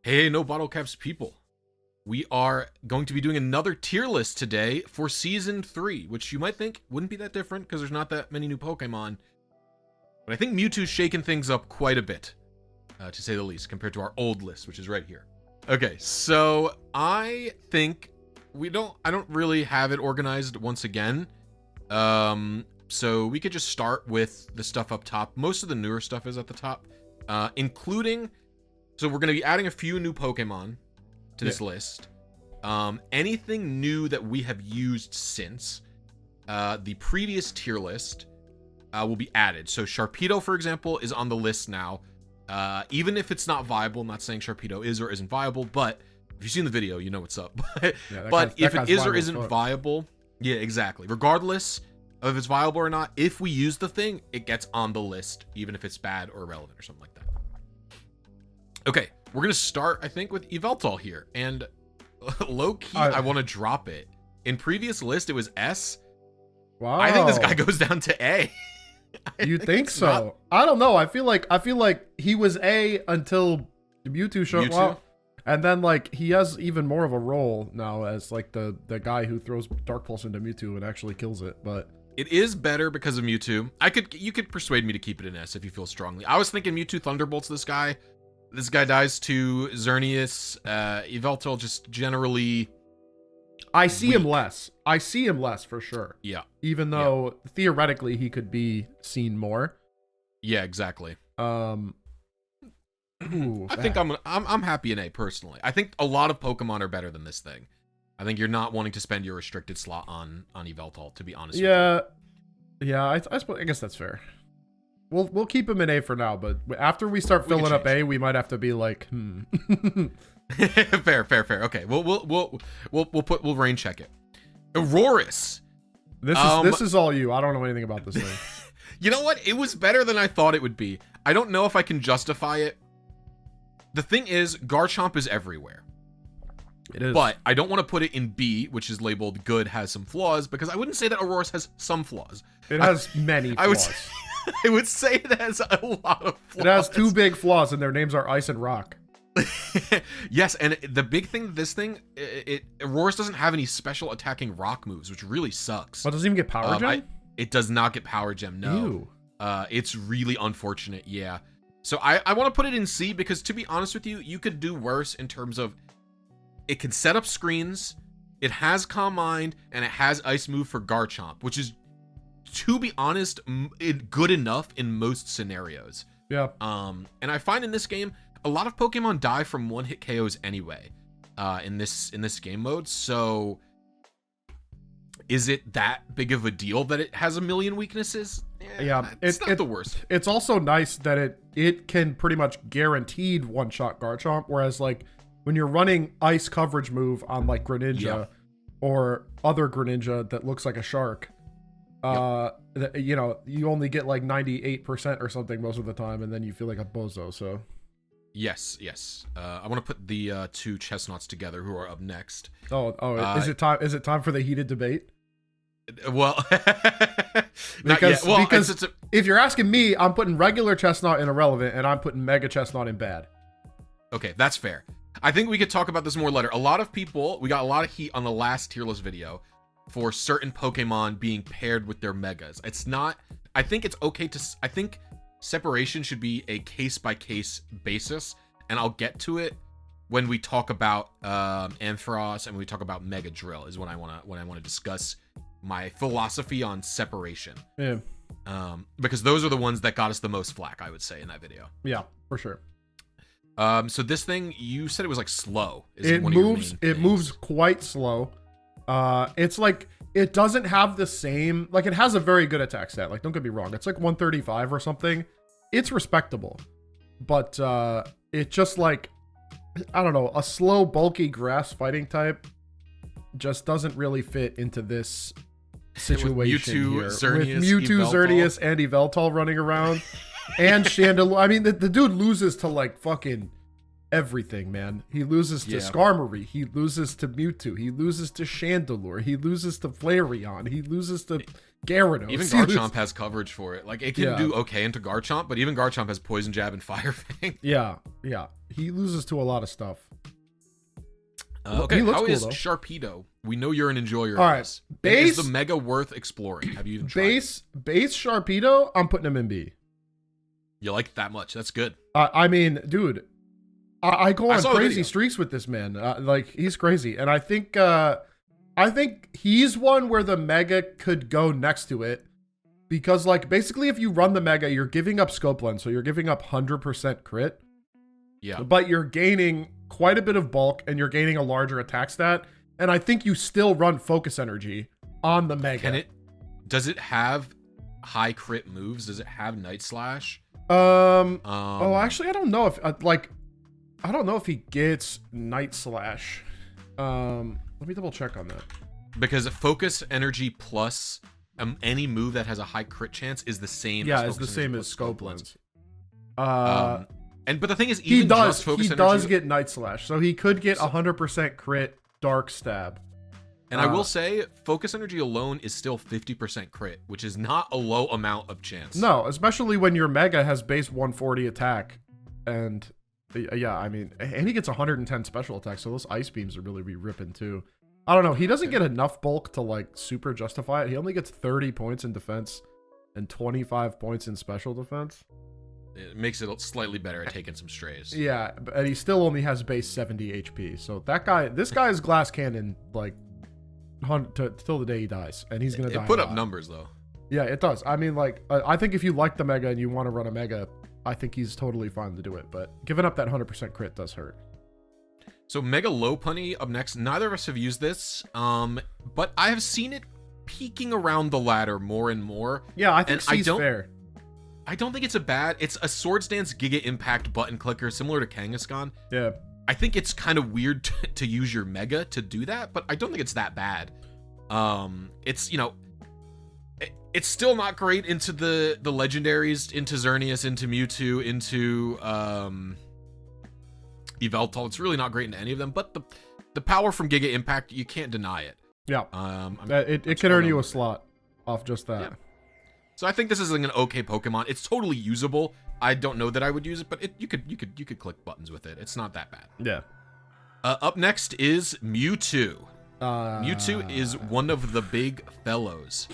Hey, No Bottlecaps people. We are going to be doing another tier list today for Season 3, which you might think wouldn't be that different because there's not that many new Pokemon. But I think Mewtwo's shaken things up quite a bit, to say the least, compared to our old list, which is right here. Okay, so I think I don't really have it organized once again. So we could just start with the stuff up top. Most of the newer stuff is at the top, including... So we're going to be adding a few new Pokemon to this list. Anything new that we have used since the previous tier list will be added. So Sharpedo, for example, is on the list now. Even if it's not viable, I'm not saying Sharpedo is or isn't viable, but if you've seen the video, you know what's up. But if it is or isn't viable, yeah, exactly. Regardless of if it's viable or not, if we use the thing, it gets on the list, even if it's bad or irrelevant or something like that. Okay, we're going to start, I think, with Yveltal here. And low-key, I want to drop it. In previous list, it was S. Wow. I think this guy goes down to A. You think so? I don't know. I feel like he was A until Mewtwo showed up. And then, like, he has even more of a role now as, like, the guy who throws Dark Pulse into Mewtwo and actually kills it. But it is better because of Mewtwo. You could persuade me to keep it in S if you feel strongly. I was thinking Mewtwo Thunderbolts this guy. This guy dies to Xerneas. Yveltal just generally... I see him less. I see him less for sure. Yeah. Even though theoretically he could be seen more. Yeah, exactly. Ooh, I think I'm happy in A personally. I think a lot of Pokemon are better than this thing. I think you're not wanting to spend your restricted slot on Yveltal, to be honest with you. Yeah, I guess that's fair. We'll keep him in A for now, but after we start filling up A, we might have to be like, fair. Okay, we'll rain check it. Aurorus. This is all you. I don't know anything about this thing. You know what? It was better than I thought it would be. I don't know if I can justify it. The thing is, Garchomp is everywhere. It is. But I don't want to put it in B, which is labeled good, has some flaws, because I wouldn't say that Aurorus has some flaws. It has many flaws. I would say it has a lot of flaws. It has two big flaws, and their names are Ice and Rock. Yes, and the big thing, this thing, Aurorus doesn't have any special attacking rock moves, which really sucks. But doesn't even get Power Gem? It does not get Power Gem, no. Ew. It's really unfortunate, yeah. So I want to put it in C, because to be honest with you, you could do worse in terms of it can set up screens, it has Calm Mind, and it has Ice Move for Garchomp, which is, to be honest, good enough in most scenarios. Yeah. And I find in this game, a lot of Pokemon die from one-hit KOs anyway, in this game mode. So, is it that big of a deal that it has a million weaknesses? Yeah, it's not the worst. It's also nice that it can pretty much guaranteed one-shot Garchomp, whereas like when you're running Ice coverage move on like Greninja or other Greninja that looks like a shark. You know, you only get like 98% or something most of the time, and then you feel like a bozo. So, yes. I want to put the two Chestnuts together, who are up next. Is it time? Is it time for the heated debate? Well, because if you're asking me, I'm putting regular Chestnut in irrelevant, and I'm putting Mega Chestnut in bad. Okay, that's fair. I think we could talk about this more later. We got a lot of heat on the last tier list video for certain Pokemon being paired with their Megas. It's not... I think it's okay to... I think separation should be a case-by-case basis, and I'll get to it when we talk about Ampharos and when we talk about Mega Drill is when I want to discuss my philosophy on separation. Yeah. Because those are the ones that got us the most flack, I would say, in that video. Yeah, for sure. So this thing, you said it was like slow. It moves quite slow. It's like, it doesn't have the same, like it has a very good attack stat. Like, don't get me wrong. It's like 135 or something. It's respectable, but, it just like, I don't know, a slow, bulky grass fighting type just doesn't really fit into this situation here. With Mewtwo, Xerneas, and Yveltal running around. And Chandelure. I mean, the dude loses to like fucking everything, man. He loses to Skarmory. He loses to Mewtwo. He loses to Chandelure. He loses to Flareon. He loses to Gyarados. Even Garchomp has coverage for it. Like, it can do okay into Garchomp, but even Garchomp has Poison Jab and Fire Fang. Yeah. He loses to a lot of stuff. Okay, how is Sharpedo? We know you're an enjoyer. All right, is the Mega worth exploring? Have you even tried? Base Sharpedo? I'm putting him in B. You like it that much? That's good. I mean, dude, I go on crazy streaks with this man. Like, he's crazy, and I think he's one where the Mega could go next to it, because like basically if you run the Mega, you're giving up Scope Lens, so you're giving up 100% crit. Yeah. But you're gaining quite a bit of bulk, and you're gaining a larger attack stat. And I think you still run Focus Energy on the Mega. Does it have high crit moves? Does it have Night Slash? Oh, actually, I don't know if I don't know if he gets Night Slash. Let me double check on that. Because Focus Energy plus any move that has a high crit chance is the same. Yeah, it's the same as Scope Lens. But the thing is, he does get Night Slash, so he could get 100% crit Dark Stab. And I will say, Focus Energy alone is still 50% crit, which is not a low amount of chance. No, especially when your Mega has base 140 attack, and yeah, I mean, and he gets 110 special attack, so those Ice Beams are really be ripping too. I don't know. He doesn't get enough bulk to like super justify it. He only gets 30 points in defense and 25 points in special defense. It makes it slightly better at taking some strays. Yeah, and he still only has base 70 HP. So this guy is Glass Cannon like till the day he dies, and he's gonna die. It put up numbers though. Yeah, it does. I mean, like, I think if you like the Mega and you want to run a Mega, I think he's totally fine to do it. But giving up that 100% crit does hurt. So Mega Lopunny up next. Neither of us have used this, but I have seen it peeking around the ladder more and more. Yeah, I think C's fair. I don't think it's it's a Swords Dance Giga Impact button clicker similar to Kangaskhan. Yeah. I think it's kind of weird to use your Mega to do that, but I don't think it's that bad. It's, you know, it's still not great into the legendaries, into Xerneas, into Mewtwo, into Yveltal. It's really not great into any of them, but the power from Giga Impact, you can't deny it. Yeah. It can earn you a slot off just that. Yeah. So I think this is like an okay Pokemon. It's totally usable. I don't know that I would use it, but you could click buttons with it. It's not that bad. Yeah. Up next is Mewtwo. Mewtwo is one of the big fellows.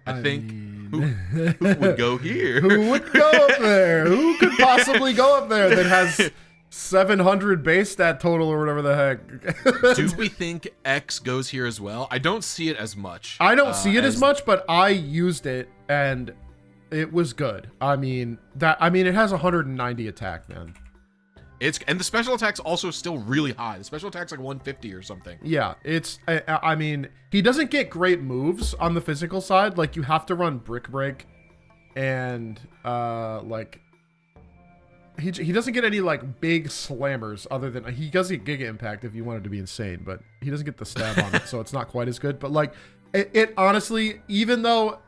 I think who would go here? Who would go up there? Who could possibly go up there that has 700 base stat total or whatever the heck? Do we think X goes here as well? I don't see it as much. I don't see it as much, but I used it and it was good. I mean, it has 190 attack, man. And the special attack's also still really high. The special attack's like 150 or something. Yeah, I mean, he doesn't get great moves on the physical side. Like, you have to run Brick Break and like he doesn't get any like big slammers other than he does get Giga Impact if you want it to be insane, but he doesn't get the stab on it, so it's not quite as good. But like it honestly, even though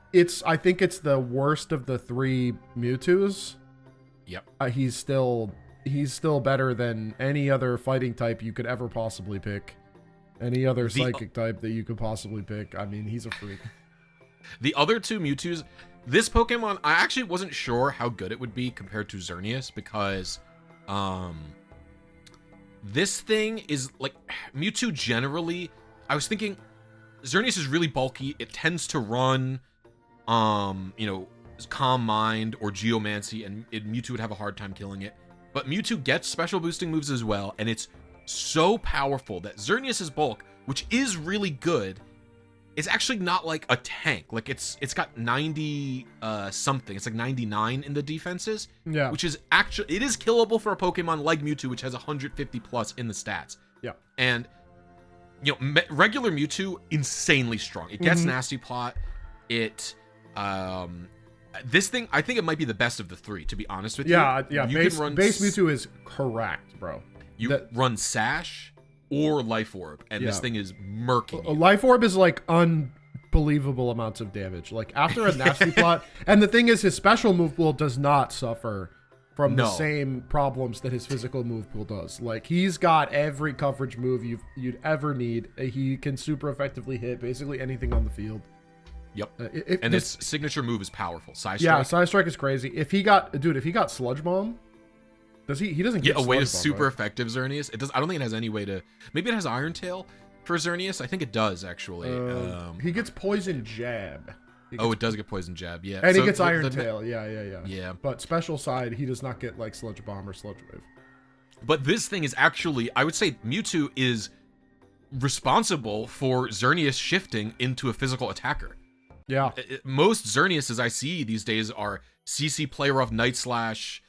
I think it's the worst of the three Mewtwo's. Yep. He's still better than any other fighting type you could ever possibly pick. Any other psychic type that you could possibly pick. I mean, he's a freak. The other two Mewtwo's, this Pokemon, I actually wasn't sure how good it would be compared to Xerneas because this thing is like Mewtwo generally. I was thinking Xerneas is really bulky. It tends to run you know, Calm Mind or Geomancy, and Mewtwo would have a hard time killing it. But Mewtwo gets special boosting moves as well, and it's so powerful that Xerneas' bulk, which is really good, is actually not like a tank. Like it's got 90 something. It's like 99 in the defenses. Yeah. Which is actually, it is killable for a Pokemon like Mewtwo, which has 150 plus in the stats. Yeah. And you know, regular Mewtwo, insanely strong. It gets Nasty Plot. It this thing, I think it might be the best of the three, to be honest with you. Yeah. Base Mewtwo is correct, bro. You run Sash or Life Orb, and this thing is murking you. Life Orb is like unbelievable amounts of damage. Like after a Nasty Plot, and the thing is, his special move pool does not suffer from the same problems that his physical move pool does. Like, he's got every coverage move you'd ever need. He can super effectively hit basically anything on the field. Yep. And his signature move is powerful. Side strike. Yeah, side strike is crazy. If he got Sludge Bomb, does he doesn't get a way to Sludge Bomb, super right? effective Xerneas? It does. I don't think it has any way to. Maybe it has Iron Tail for Xerneas. I think it does actually. He gets Poison Jab. It does get Poison Jab, yeah. And he gets Iron Tail, yeah. Yeah. But special side, he does not get like Sludge Bomb or Sludge Wave. But this thing is actually, I would say Mewtwo is responsible for Xerneas shifting into a physical attacker. Yeah. Most Xerneases I see these days are CC play rough, Night Slash,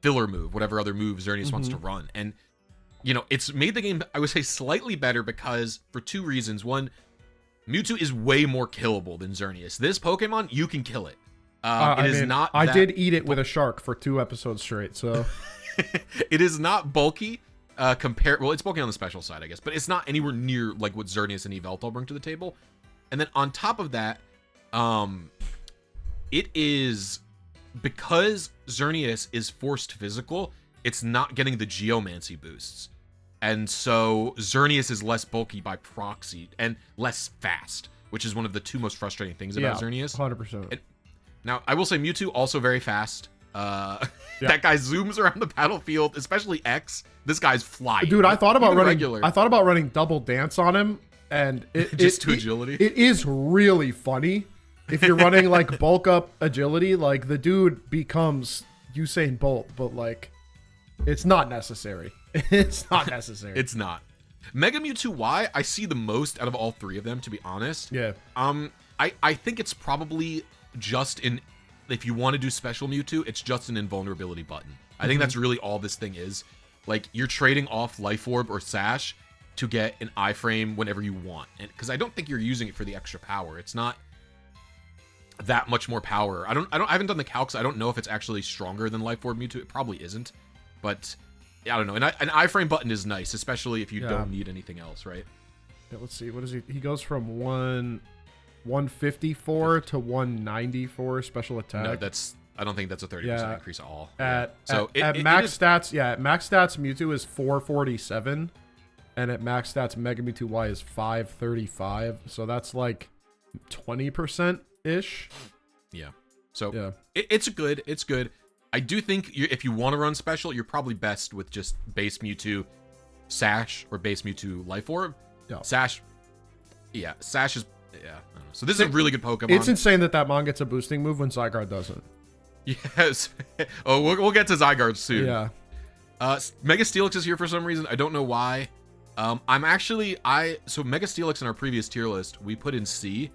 filler move, whatever other move Xerneas wants to run. And, you know, it's made the game, I would say, slightly better because, for two reasons. One, Mewtwo is way more killable than Xerneas. This Pokemon, you can kill it. I did eat it with a shark for 2 episodes straight, so... It is not bulky compared... Well, it's bulky on the special side, I guess, but it's not anywhere near like what Xerneas and Yveltal bring to the table. And then on top of that, it is... Because Xerneas is forced physical, it's not getting the Geomancy boosts. And so Xerneas is less bulky by proxy and less fast, which is one of the 2 most frustrating things about Xerneas. 100%. Now, I will say Mewtwo also very fast. That guy zooms around the battlefield, especially X. This guy's flying. Dude, I thought about running double dance on him, and agility. It is really funny. If you're running like bulk up agility, like the dude becomes Usain Bolt, but like it's not necessary. It's not necessary. It's not. Mega Mewtwo Y, I see the most out of all 3 of them, to be honest. Yeah. I think it's probably just in, if you want to do special Mewtwo, it's just an invulnerability button. I think that's really all this thing is. Like, you're trading off Life Orb or Sash to get an iframe whenever you want. And because I don't think you're using it for the extra power. It's not that much more power. I haven't done the calcs. I don't know if it's actually stronger than Life Orb Mewtwo. It probably isn't. But I don't know. And an iframe button is nice, especially if you don't need anything else, right? Yeah, let's see. What is he? He goes from 154 to 194 special attack. No, I don't think that's a 30% increase at all. At max stats, Mewtwo is 447, and at max stats, Mega Mewtwo Y is 535. So that's like 20% ish. Yeah. So it's good. It's good. I do think if you want to run special, you're probably best with just base Mewtwo Sash or base Mewtwo Life Orb. Yeah. Sash is, I don't know. So this is a really good Pokemon. It's insane that Mon gets a boosting move when Zygarde doesn't. Yes. Oh, we'll get to Zygarde soon. Yeah. Mega Steelix is here for some reason. I don't know why. So Mega Steelix in our previous tier list, we put in C.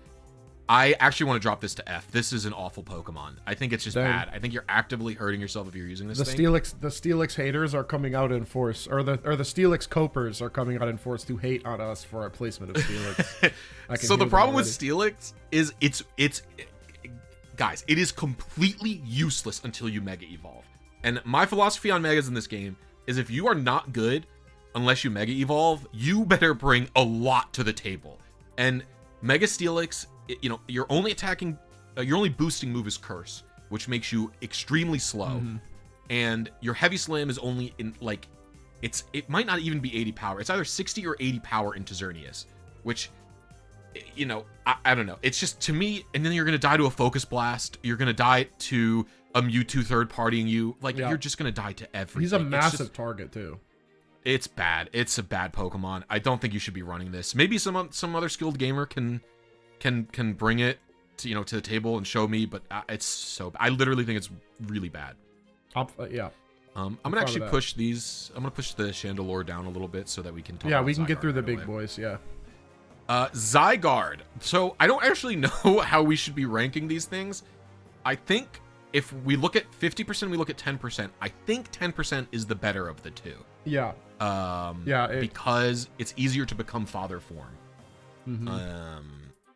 I actually want to drop this to F. This is an awful Pokemon. I think it's just bad. I think you're actively hurting yourself if you're using this thing. The Steelix haters are coming out in force, or the Steelix copers are coming out in force to hate on us for our placement of Steelix. So the problem with Steelix is guys, it is completely useless until you Mega Evolve. And my philosophy on Megas in this game is if you are not good unless you Mega Evolve, you better bring a lot to the table. And Mega Steelix, you know, your only boosting move is Curse, which makes you extremely slow. And your Heavy Slam is only in like, it might not even be 80 power. It's either 60 or 80 power into Xerneas, which, you know, I don't know. It's just, to me, and then you're going to die to a Focus Blast. You're going to die to a Mewtwo third-partying you. Like, you're just going to die to everything. He's a massive target, too. It's bad. It's a bad Pokemon. I don't think you should be running this. Maybe some other skilled gamer can bring it to, you know, to the table and show me, but it's so bad. I literally think it's really bad. I'm gonna actually push these. I'm gonna push the Chandelure down a little bit so that we can talk we about can get Zygarde through the right big away. boys. Yeah. Zygarde. So I don't actually know how we should be ranking these things. I think if we look at 50%, we look at 10%. I think 10% is the better of the two. Yeah. Because it's easier to become father form.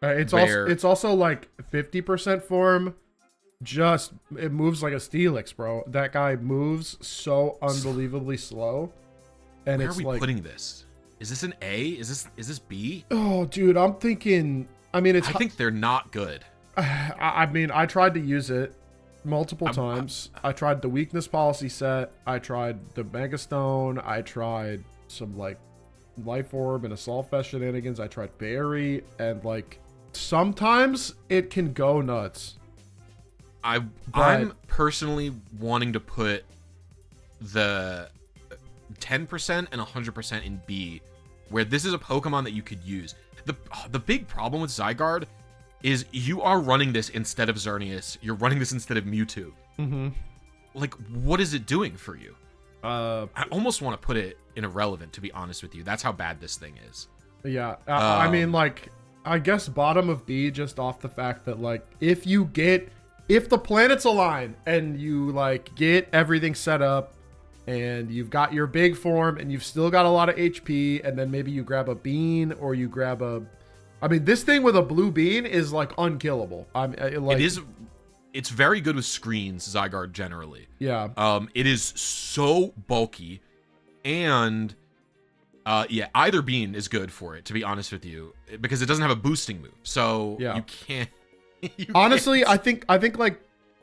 It's also like 50% form. Just it moves like a Steelix, bro. That guy moves so unbelievably slow. And where it's are we like, putting this? Is this an A? Is this B? Oh, dude, I'm thinking. I mean, I think they're not good. I mean, I tried to use it. multiple times. I tried the weakness policy set. I tried the Mega Stone. I tried some like Life Orb and Assault Vest shenanigans. I tried Berry, and like sometimes it can go nuts. I'm personally wanting to put the 10% and 100% in B, where this is a Pokemon that you could use. The big problem with Zygarde is you are running this instead of Xerneas. You're running this instead of Mewtwo. Mm-hmm. Like, what is it doing for you? I almost want to put it in irrelevant, to be honest with you. That's how bad this thing is. Yeah. I mean, like, I guess bottom of B just off the fact that, like, if the planets align and you, like, get everything set up and you've got your big form and you've still got a lot of HP, and then maybe you grab a bean or you grab a... I mean, this thing with a blue bean is, like, unkillable. It's very good with screens, Zygarde, generally. Yeah. It is so bulky, and either bean is good for it, to be honest with you, because it doesn't have a boosting move. So yeah. You can't. Honestly, I think like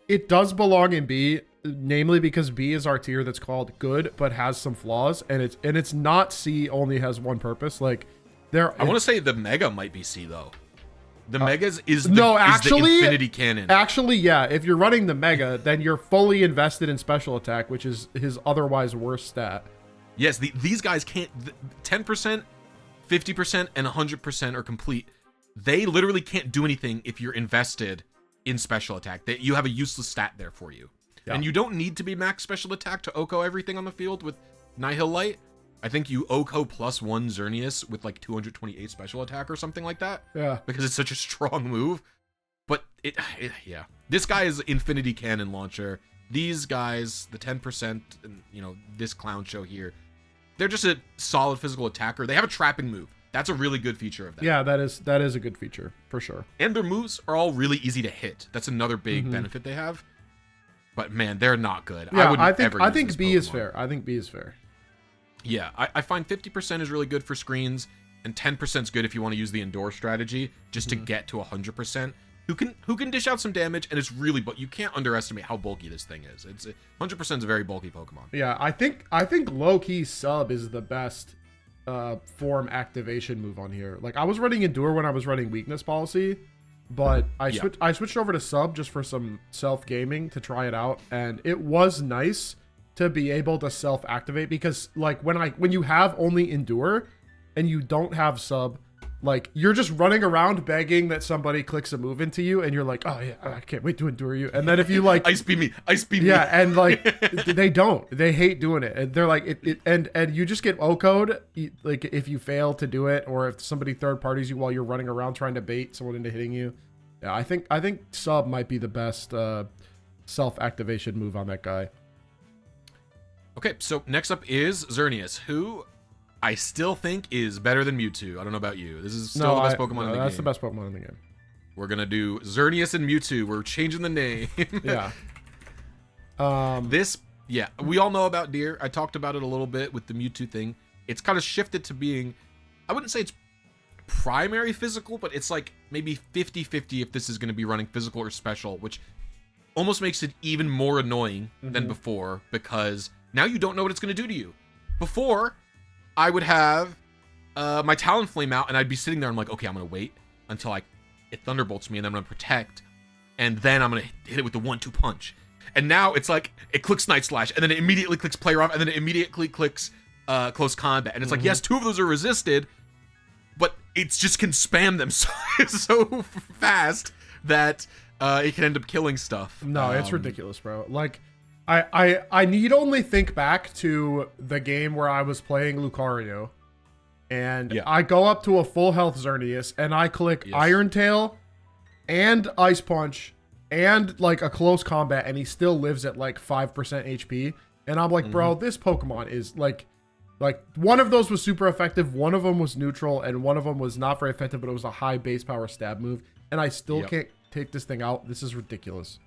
it does belong in B, namely because B is our tier that's called good but has some flaws, and it's not C, only has one purpose. Like I want to say the Mega might be C though. The Megas is the Infinity Cannon. Actually, yeah. If you're running the Mega, then you're fully invested in Special Attack, which is his otherwise worst stat. Yes, these guys can't. 10%, 50%, and 100% are complete. They literally can't do anything if you're invested in Special Attack. You have a useless stat there for you. Yeah. And you don't need to be max Special Attack to OHKO everything on the field with Nihil Light. I think you OHKO +1 Xerneas with like 228 Special Attack or something like that. Yeah. Because it's such a strong move. But yeah. This guy is Infinity Cannon Launcher. These guys, the 10%, and this clown show here, they're just a solid physical attacker. They have a trapping move. That's a really good feature of that. Yeah, that is a good feature for sure. And their moves are all really easy to hit. That's another big benefit they have. But man, they're not good. Yeah, I think B is fair. I think B is fair. Yeah, I find 50% is really good for screens, and 10% is good if you want to use the Endure strategy just to get to 100%. Who can dish out some damage, and it's really, but you can't underestimate how bulky this thing is. It's 100% is a very bulky Pokemon. Yeah, I think low key sub is the best form activation move on here. Like I was running Endure when I was running weakness policy, but I switched over to sub just for some self gaming to try it out, and it was nice to be able to self activate, because like when you have only Endure and you don't have sub, like you're just running around begging that somebody clicks a move into you, and you're like, oh yeah, I can't wait to endure you. And then if you like ice beam me, yeah, and like they hate doing it, and they're like and you just get O-code like if you fail to do it, or if somebody third parties you while you're running around trying to bait someone into hitting you. Yeah, I think sub might be the best self activation move on that guy. Okay, so next up is Xerneas, who I still think is better than Mewtwo. I don't know about you. This is still the best Pokemon in the game. That's the best Pokemon in the game. We're going to do Xerneas and Mewtwo. We're changing the name. Yeah. We all know about Deer. I talked about it a little bit with the Mewtwo thing. It's kind of shifted to being, I wouldn't say it's primary physical, but it's like maybe 50-50 if this is going to be running physical or special, which almost makes it even more annoying than before, because now you don't know what it's going to do to you. Before, I would have my Talonflame out, and I'd be sitting there, I'm like, okay, I'm going to wait until it Thunderbolts me, and then I'm going to protect, and then I'm going to hit it with the 1-2 punch. And now it's like, it clicks Night Slash, and then it immediately clicks Player Off, and then it immediately clicks Close Combat. And it's like, yes, 2 of those are resisted, but it just can spam them so fast that it can end up killing stuff. No, it's ridiculous, bro. Like, I need only think back to the game where I was playing Lucario, and I go up to a full health Xerneas, and I click Iron Tail and Ice Punch and like a close combat, and he still lives at like 5% HP. And I'm like, bro, this Pokemon is like one of those was super effective, one of them was neutral, and one of them was not very effective, but it was a high base power stab move, and I still can't take this thing out. This is ridiculous.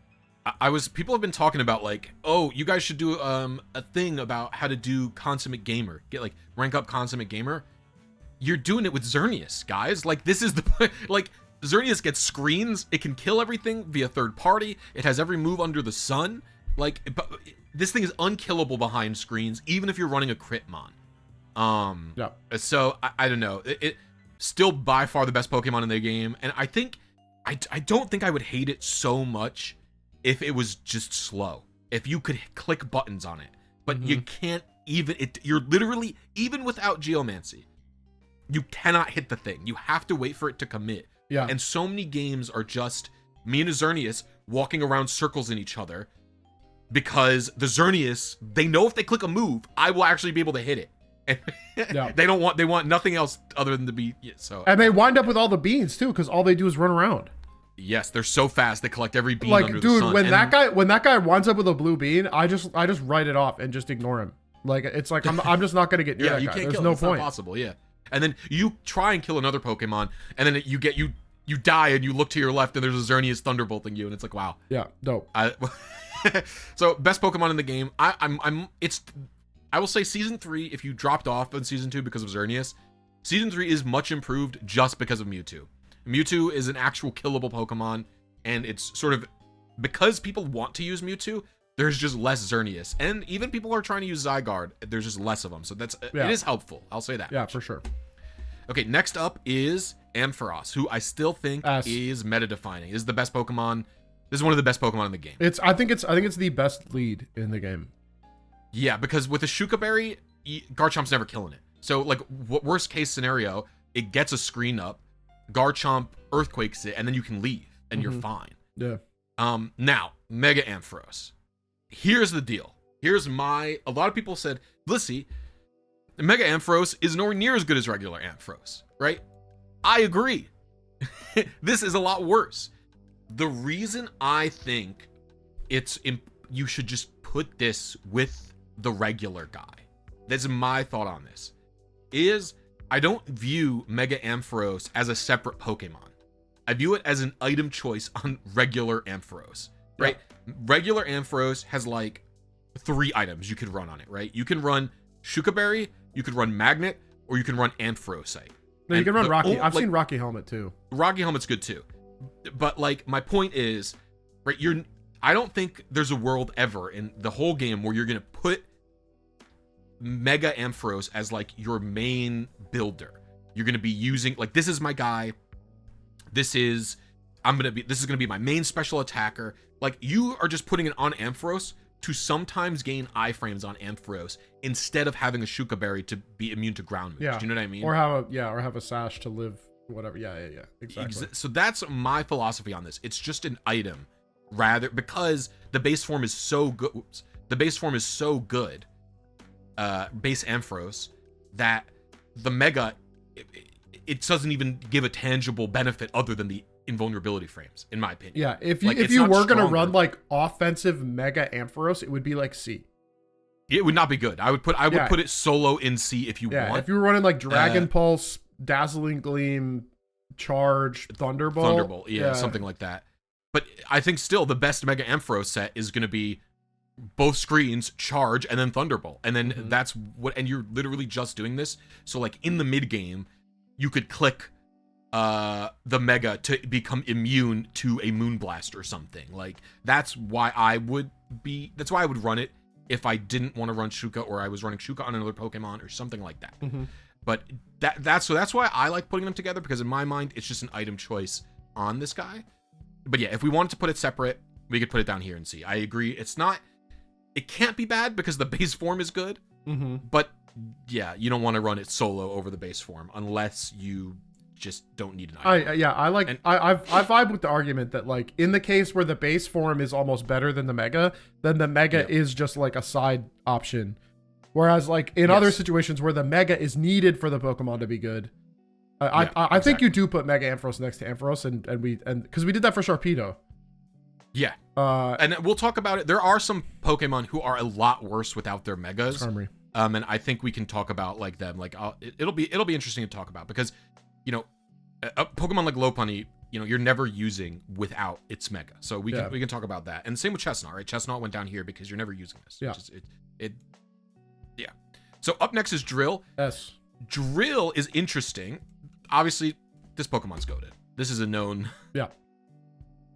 People have been talking about like, oh, you guys should do a thing about how to do Consummate Gamer, get like rank up Consummate Gamer. You're doing it with Xerneas, guys. Like, this is the like Xerneas gets screens. It can kill everything via third party. It has every move under the sun. Like, but this thing is unkillable behind screens, even if you're running a Critmon. Yeah. So I don't know. It still by far the best Pokemon in the game, and I think I don't think I would hate it so much if it was just slow. If you could click buttons on it, but you can't even. You're literally, even without Geomancy, you cannot hit the thing. You have to wait for it to commit. Yeah. And so many games are just me and a Xerneas walking around circles in each other because the Xerneas, they know if they click a move, I will actually be able to hit it. And Yeah. they want nothing else other than to be, so. And they wind up with all the beans too, because all they do is run around. Yes, they're so fast. They collect every bean Like, under the dude, sun. when And that guy winds up with a blue bean, I just write it off and just ignore him. Like, it's like I'm just not gonna get near yeah, that you guy. can't There's kill no him. It's point. not possible. Yeah, and then you try and kill another Pokemon, and then you die, and you look to your left, and there's a Xerneas thunderbolting you, and it's like, wow. Yeah, dope. So best Pokemon in the game. I will say season 3. If you dropped off in season 2 because of Xerneas, season 3 is much improved just because of Mewtwo. Mewtwo is an actual killable Pokemon, and it's sort of because people want to use Mewtwo. There's just less Xerneas, and even people are trying to use Zygarde. There's just less of them, so it is helpful. I'll say that. Yeah, for sure. Okay, next up is Ampharos, who I still think is meta-defining. Is the best Pokemon. This is one of the best Pokemon in the game. I think it's the best lead in the game. Yeah, because with a Shuka Berry, Garchomp's never killing it. So, like, worst case scenario, it gets a screen up, Garchomp earthquakes it, and then you can leave, and you're fine. Yeah. Now, Mega Ampharos. Here's the deal. A lot of people said, Lissy, Mega Ampharos is nowhere near as good as regular Ampharos, right? I agree. This is a lot worse. The reason I think you should just put this with the regular guy, that's my thought on this, is I don't view Mega Ampharos as a separate Pokemon. I view it as an item choice on regular Ampharos, right? Yeah. Regular Ampharos has like 3 items you could run on it, right? You can run Shuka Berry, you could run Magnet, or you can run Ampharosite. No, you can run Rocky. I've seen Rocky Helmet too. Rocky Helmet's good too. But like, my point is, right, I don't think there's a world ever in the whole game where you're going to put Mega Ampharos as like your main builder. You're going to be using, like, this is my guy. This is going to be my main special attacker. Like, you are just putting it on Ampharos to sometimes gain iframes on Ampharos instead of having a Shuka Berry to be immune to ground moves. Yeah. Do you know what I mean? Or have a sash to live whatever. Yeah, exactly. So that's my philosophy on this. It's just an item, rather, because the base form is so good. The base form is so good, base Ampharos, that the Mega, it doesn't even give a tangible benefit other than the invulnerability frames, in my opinion. Yeah, if you were gonna run like offensive Mega Ampharos, it would be like C. It would not be good. I would put it solo in C if you want. If you were running like Dragon Pulse, Dazzling Gleam, Charge, Thunderbolt, something like that. But I think still the best Mega Ampharos set is going to be both screens, Charge, and then Thunderbolt, and then that's what. And you're literally just doing this. So like in the mid game, you could click the Mega to become immune to a Moonblast or something. Like, that's why I would run it if I didn't want to run Shuka, or I was running Shuka on another Pokemon or something like that. But that's why I like putting them together, because in my mind it's just an item choice on this guy. But yeah, if we wanted to put it separate, we could put it down here and see. I agree. It can't be bad because the base form is good. But yeah, you don't want to run it solo over the base form unless you just don't need an item. I vibe with the argument that, like, in the case where the base form is almost better than the Mega, then the Mega is just like a side option. Whereas like in other situations where the Mega is needed for the Pokemon to be good, I think you do put Mega Ampharos next to Ampharos, and because we did that for Sharpedo. Yeah. And we'll talk about it. There are some Pokemon who are a lot worse without their Megas. Charmery. And I think we can talk about like them. Like it'll be interesting to talk about, because you know, a Pokemon like Lopunny, you know, you're never using without its Mega. So we can talk about that. And same with Chestnut, right? Chestnut went down here because you're never using this. Yeah. Yeah. So up next is Drill. Yes. Drill is interesting. Obviously, this Pokemon's goated. this is a known. Yeah.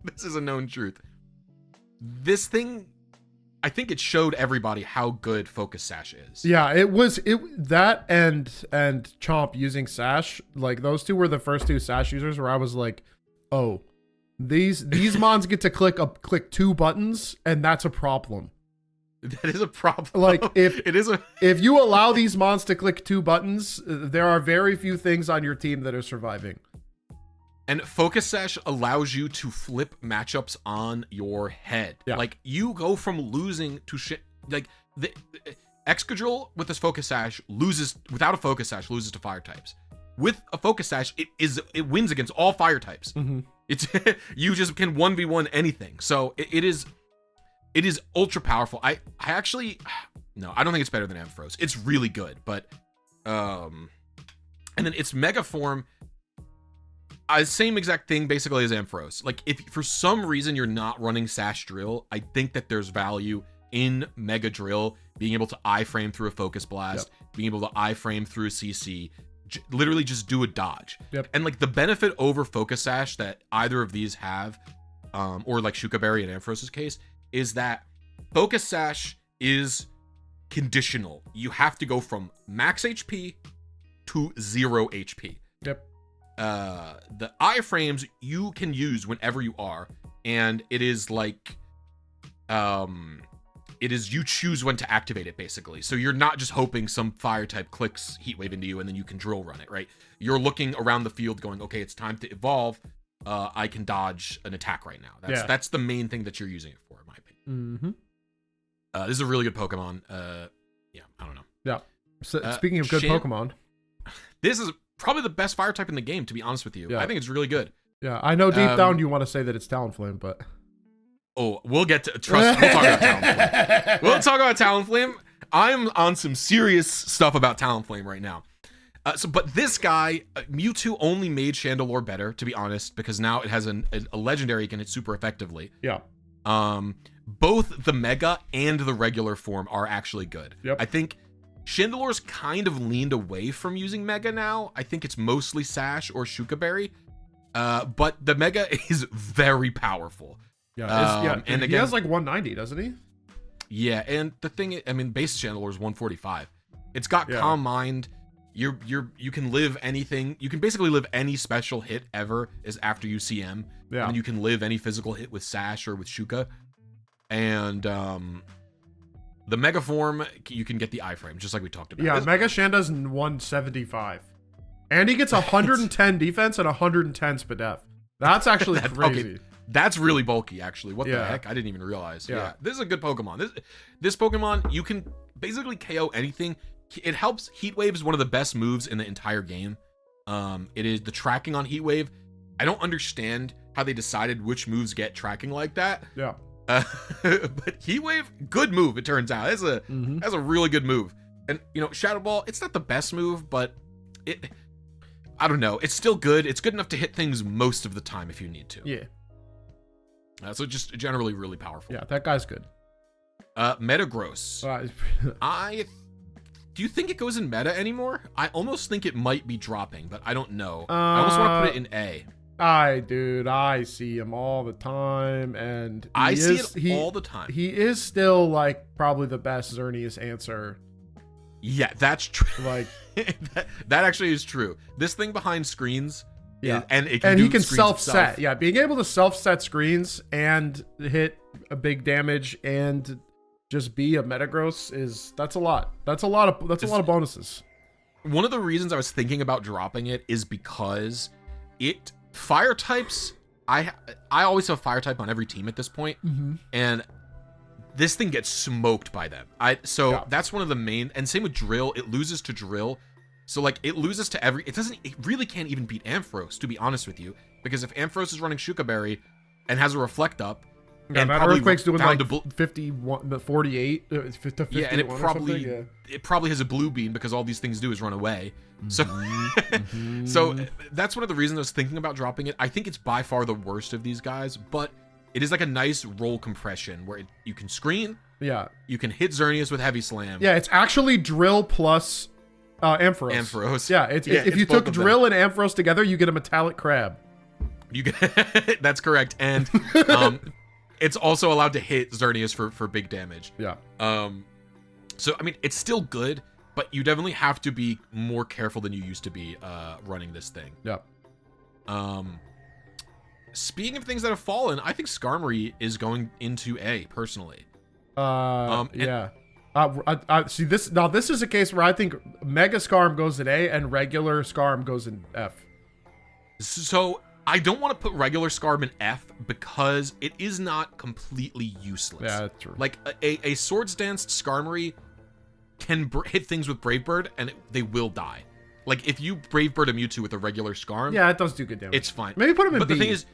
This is a known truth. This thing, I think it showed everybody how good Focus Sash is. Yeah, that and Chomp using Sash, like those two were the first two Sash users where I was like, oh, these mons get to click 2 buttons, and that's a problem. That is a problem. Like if you allow these mons to click 2 buttons, there are very few things on your team that are surviving. And Focus Sash allows you to flip matchups on your head. Yeah. Like, you go from losing to shit. Like, the Excadrill with this Focus Sash loses, without a Focus Sash, loses to fire types. With a Focus Sash, it wins against all fire types. Mm-hmm. It's you just can 1v1 anything. So it is ultra powerful. I actually, no, I don't think it's better than Ampharos. It's really good, but and then its Mega Form, same exact thing basically as Ampharos. Like, if for some reason you're not running Sash Drill, I think that there's value in Mega Drill being able to iframe through a Focus Blast, being able to iframe through a CC, literally just do a dodge. And like the benefit over Focus Sash that either of these have, or like Shuka Berry in Ampharos' case, is that Focus Sash is conditional. You have to go from max HP to 0 HP. The iframes you can use whenever you are, and it is like you choose when to activate it, basically. So you're not just hoping some fire type clicks Heat Wave into you and then you can drill run it, right? You're looking around the field going, okay, it's time to evolve. I can dodge an attack right now. That's the main thing that you're using it for, in my opinion. This is a really good Pokemon. Yeah, I don't know. Yeah. So, speaking of good Pokemon, this is probably the best fire type in the game, to be honest with you. Yeah. I think it's really good. Yeah, I know deep down you want to say that it's Talonflame, but... Oh, we'll get to... Trust me, we'll talk about Talonflame. We'll talk about Talonflame. I'm on some serious stuff about Talonflame right now. But this guy, Mewtwo only made Chandelure better, to be honest, because now it has a legendary can hit super effectively. Yeah. Both the Mega and the regular form are actually good. Yep. I think Chandelure's kind of leaned away from using Mega now. I think it's mostly Sash or Shuka Berry. But the Mega is very powerful. Yeah, and he again, has like 190, doesn't he? Yeah, and the thing, I mean, base Chandelure is 145. It's got Calm Mind. You can live anything. You can basically live any special hit ever is after UCM. Yeah. And you can live any physical hit with Sash or with Shuka. And the Mega Form, you can get the iframe, just like we talked about. Yeah, Mega Shanda's 175. And he gets 110 defense and 110 SPDF. That's actually crazy. Okay. That's really bulky, actually. What the heck? I didn't even realize. Yeah. This is a good Pokemon. This Pokemon, you can basically KO anything. It helps. Heat Wave is one of the best moves in the entire game. It is the tracking on Heat Wave. I don't understand how they decided which moves get tracking like that. Yeah. But Heat Wave, good move, it turns out. That's a really good move. And, you know, Shadow Ball, it's not the best move, but I don't know. It's still good. It's good enough to hit things most of the time if you need to. Yeah. So just generally really powerful. Yeah, that guy's good. Metagross. Do you think it goes in meta anymore? I almost think it might be dropping, but I don't know. I almost want to put it in A. I see him all the time, and I see it all the time. He is still like probably the best Xerneas answer. Yeah, that's true. Like that actually is true. This thing behind screens, and he can self-set. Yeah, being able to self-set screens and hit a big damage and just be a Metagross that's a lot. That's a lot of bonuses. One of the reasons I was thinking about dropping it is because fire types. I always have fire type on every team at this point, and this thing gets smoked by them. That's one of the main. And same with Drill. It loses to Drill. So like it loses to it really can't even beat Ampharos, to be honest with you, because if Ampharos is running Shuka Berry and has a Reflect Up, and that Earthquake's doing like 51, 48, 50, yeah, and it probably has a Blue Beam because all these things do is run away. So, so that's one of the reasons I was thinking about dropping it. I think it's by far the worst of these guys, but it is like a nice roll compression where you can screen. Yeah, you can hit Xerneas with Heavy Slam. Yeah, it's actually Drill plus Ampharos. Ampharos. Yeah, if you took Drill and Ampharos together, you get a Metallic Crab. You get that's correct, and it's also allowed to hit Xerneas for big damage. Yeah. So I mean, it's still good, but you definitely have to be more careful than you used to be running this thing. Yeah. Speaking of things that have fallen, I think Skarmory is going into A personally. Yeah. I see this now. This is a case where I think Mega Skarm goes in A and regular Skarm goes in F. So I don't want to put regular Skarm in F because it is not completely useless. Yeah, that's true. Like a Swords Dance Skarmory can hit things with Brave Bird and they will die. Like if you Brave Bird a Mewtwo with a regular Skarm, yeah, it does do good damage. It's fine. Maybe put him in but B. The thing is,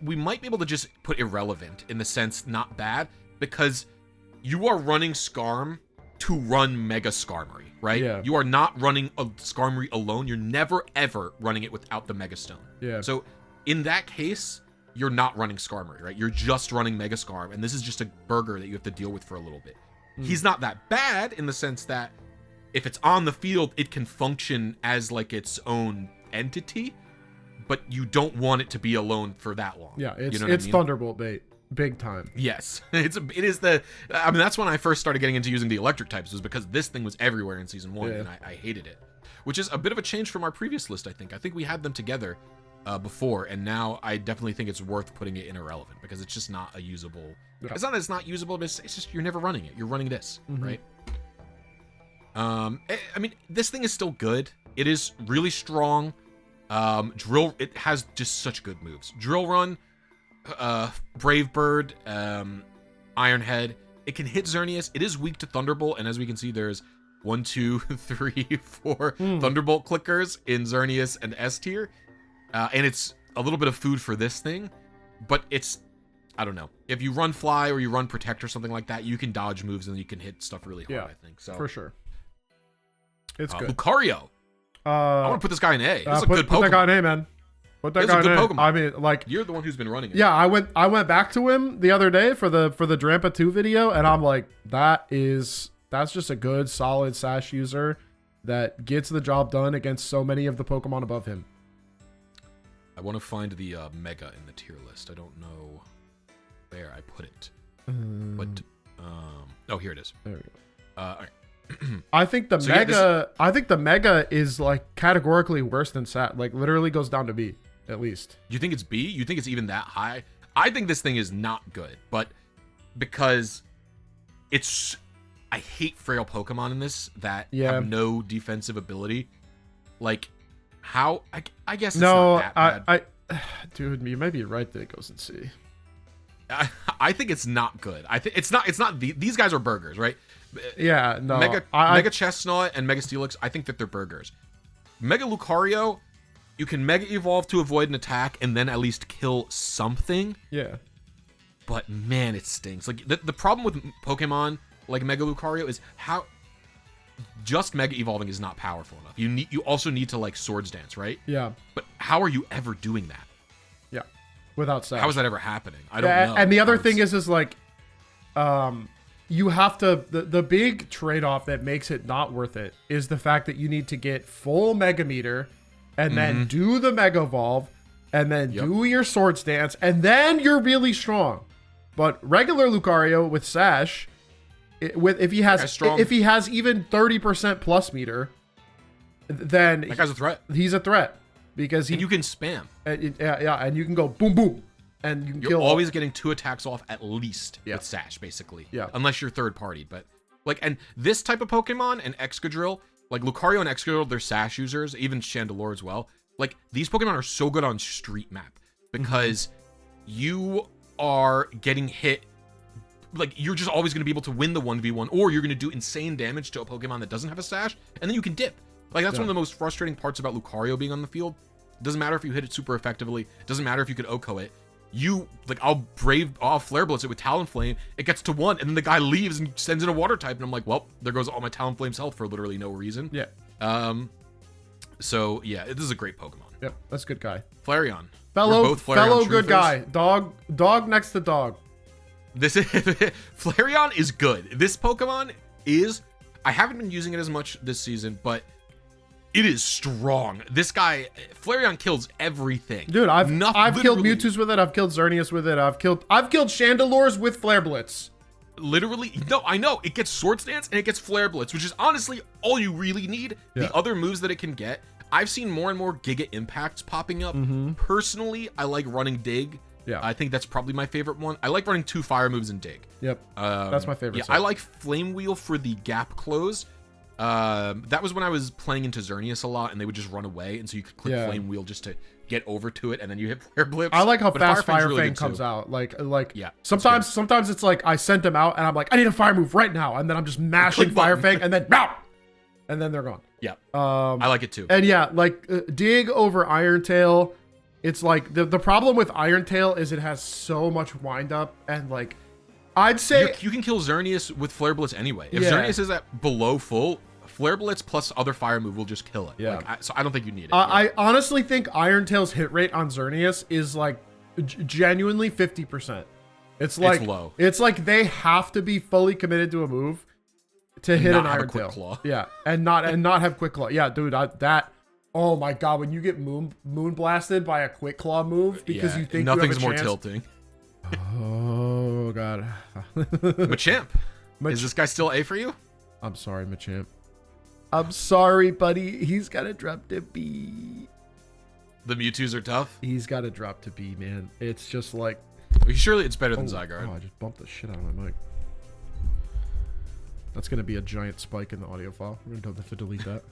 we might be able to just put irrelevant in the sense not bad because you are running Skarm to run Mega Skarmory, right? Yeah. You are not running a Skarmory alone. You're never ever running it without the Mega Stone. Yeah. So in that case, you're not running Skarmory, right? You're just running Mega Skarm, and this is just a burger that you have to deal with for a little bit. He's not that bad in the sense that if it's on the field, it can function as like its own entity, but you don't want it to be alone for that long. Yeah, it's you know what I mean? Thunderbolt bait, big time. Yes, it is the. I mean, that's when I first started getting into using the electric types, was because this thing was everywhere in season 1, and I hated it, which is a bit of a change from our previous list. I think we had them together before, and now I definitely think it's worth putting it in irrelevant because it's just not a usable. Yeah. It's not that it's not usable, but it's just you're never running it. You're running this, right? I mean, this thing is still good. It is really strong. It has just such good moves. Drill Run, Brave Bird, Iron Head. It can hit Xerneas. It is weak to Thunderbolt, and as we can see, there's 1, 2, 3, 4 Thunderbolt clickers in Xerneas and S tier. And it's a little bit of food for this thing, but it's, I don't know. If you run Fly or you run Protect or something like that, you can dodge moves and you can hit stuff really hard, I think. So for sure. It's good. Lucario. I want to put this guy in A. This is a good Pokemon. Put that guy in A, man. Put that guy in A. Pokemon. I mean, like, you're the one who's been running it. Yeah, I went back to him the other day for the Drampa 2 video, and I'm like, that's just a good, solid Sash user that gets the job done against so many of the Pokemon above him. I want to find the Mega in the tier list. I don't know where I put it. But oh, here it is. There we go. All right. I think the Mega is like categorically worse than Sat. Like literally goes down to B at least. You think it's B? You think it's even that high? I think this thing is not good, but because I hate frail Pokemon in this that have no defensive ability. Like how I guess it's not that bad. Dude, you might be right that it goes in C. I think it's not good. I think it's not these guys are burgers, right? Yeah, no. Mega Chestnut and Mega Steelix, I think that they're burgers. Mega Lucario, you can Mega Evolve to avoid an attack and then at least kill something. Yeah. But man, it stinks. Like the problem with Pokemon like Mega Lucario is how just Mega Evolving is not powerful enough. You also need to like Swords Dance, right? Yeah. But how are you ever doing that? Yeah. Without Sash. How is that ever happening? I don't know. And the other thing is like you have to the big trade-off that makes it not worth it is the fact that you need to get full Mega Meter and then do the Mega Evolve and then do your Swords Dance and then you're really strong. But regular Lucario with Sash, if he has even 30% plus meter, then that guy's a threat. He's a threat because you can spam. And you can go boom boom. And you're always getting 2 attacks off at least with Sash, basically. Yeah. Unless you're third party. But like, and this type of Pokemon and Excadrill, like Lucario and Excadrill, they're Sash users, even Chandelure as well. Like, these Pokemon are so good on Street Map because you are getting hit. Like, you're just always going to be able to win the 1v1, or you're going to do insane damage to a Pokemon that doesn't have a Sash, and then you can dip. Like, that's one of the most frustrating parts about Lucario being on the field. It doesn't matter if you hit it super effectively. It doesn't matter if you could OHKO it. I'll Flare Blitz it with Talonflame. It gets to 1, and then the guy leaves and sends in a water type, and I'm like, well, there goes all my Talonflame's health for literally no reason. Yeah. So yeah, this is a great Pokemon. Yep, that's a good guy. Flareon. Fellow good guy. Dog next to dog. This is Flareon is good. This Pokemon is. I haven't been using it as much this season, but It is strong. This guy, Flareon kills everything. Dude, I've killed literally- Mewtwo's with it. I've killed Xerneas with it. I've killed Chandelures with Flare Blitz. Literally, no, I know. It gets Swords Dance and it gets Flare Blitz, which is honestly all you really need. Yeah. The other moves that it can get, I've seen more and more Giga Impacts popping up. Personally, I like running Dig. Yeah. I think that's probably my favorite one. I like running 2 fire moves in Dig. Yep. That's my favorite. Yeah, set. I like Flame Wheel for the gap close. That was when I was playing into Xerneas a lot, and they would just run away, and so you could click Flame Wheel just to get over to it, and then you hit Flare Blips. I like how But fast Fire Fire really Fang good comes too. out. Like Yeah, sometimes it's like I sent them out, and I'm like, I need a fire move right now, and then I'm just mashing Click Fire button. Fang, and then bow, and then they're gone. Yeah, I like it too. And yeah, like Dig over Iron Tail. It's like the problem with Iron Tail is it has so much wind up, and like I'd say You can kill Xerneas with Flare Blitz anyway. If Yeah. Xerneas is at below full, Flare Blitz plus other fire move will just kill it. Yeah. Like, so I don't think you need it. I honestly think Iron Tail's hit rate on Xerneas is like genuinely 50%. It's like low. It's like they have to be fully committed to a move to hit not an have a Iron quick Tail. claw. Yeah, and not have quick claw. Yeah, dude, that. Oh my god, when you get moon blasted by a quick claw move because you think nothing's you have a more chance. tilting. Oh god. Machamp, is this guy still A for you? I'm sorry, Machamp. I'm sorry, buddy. He's got to drop to B. The Mewtwo's are tough. He's got to drop to B, man. It's just like. Surely it's better than Zygarde. Oh, I just bumped the shit out of my mic. That's gonna be a giant spike in the audio file. We're gonna have to delete that.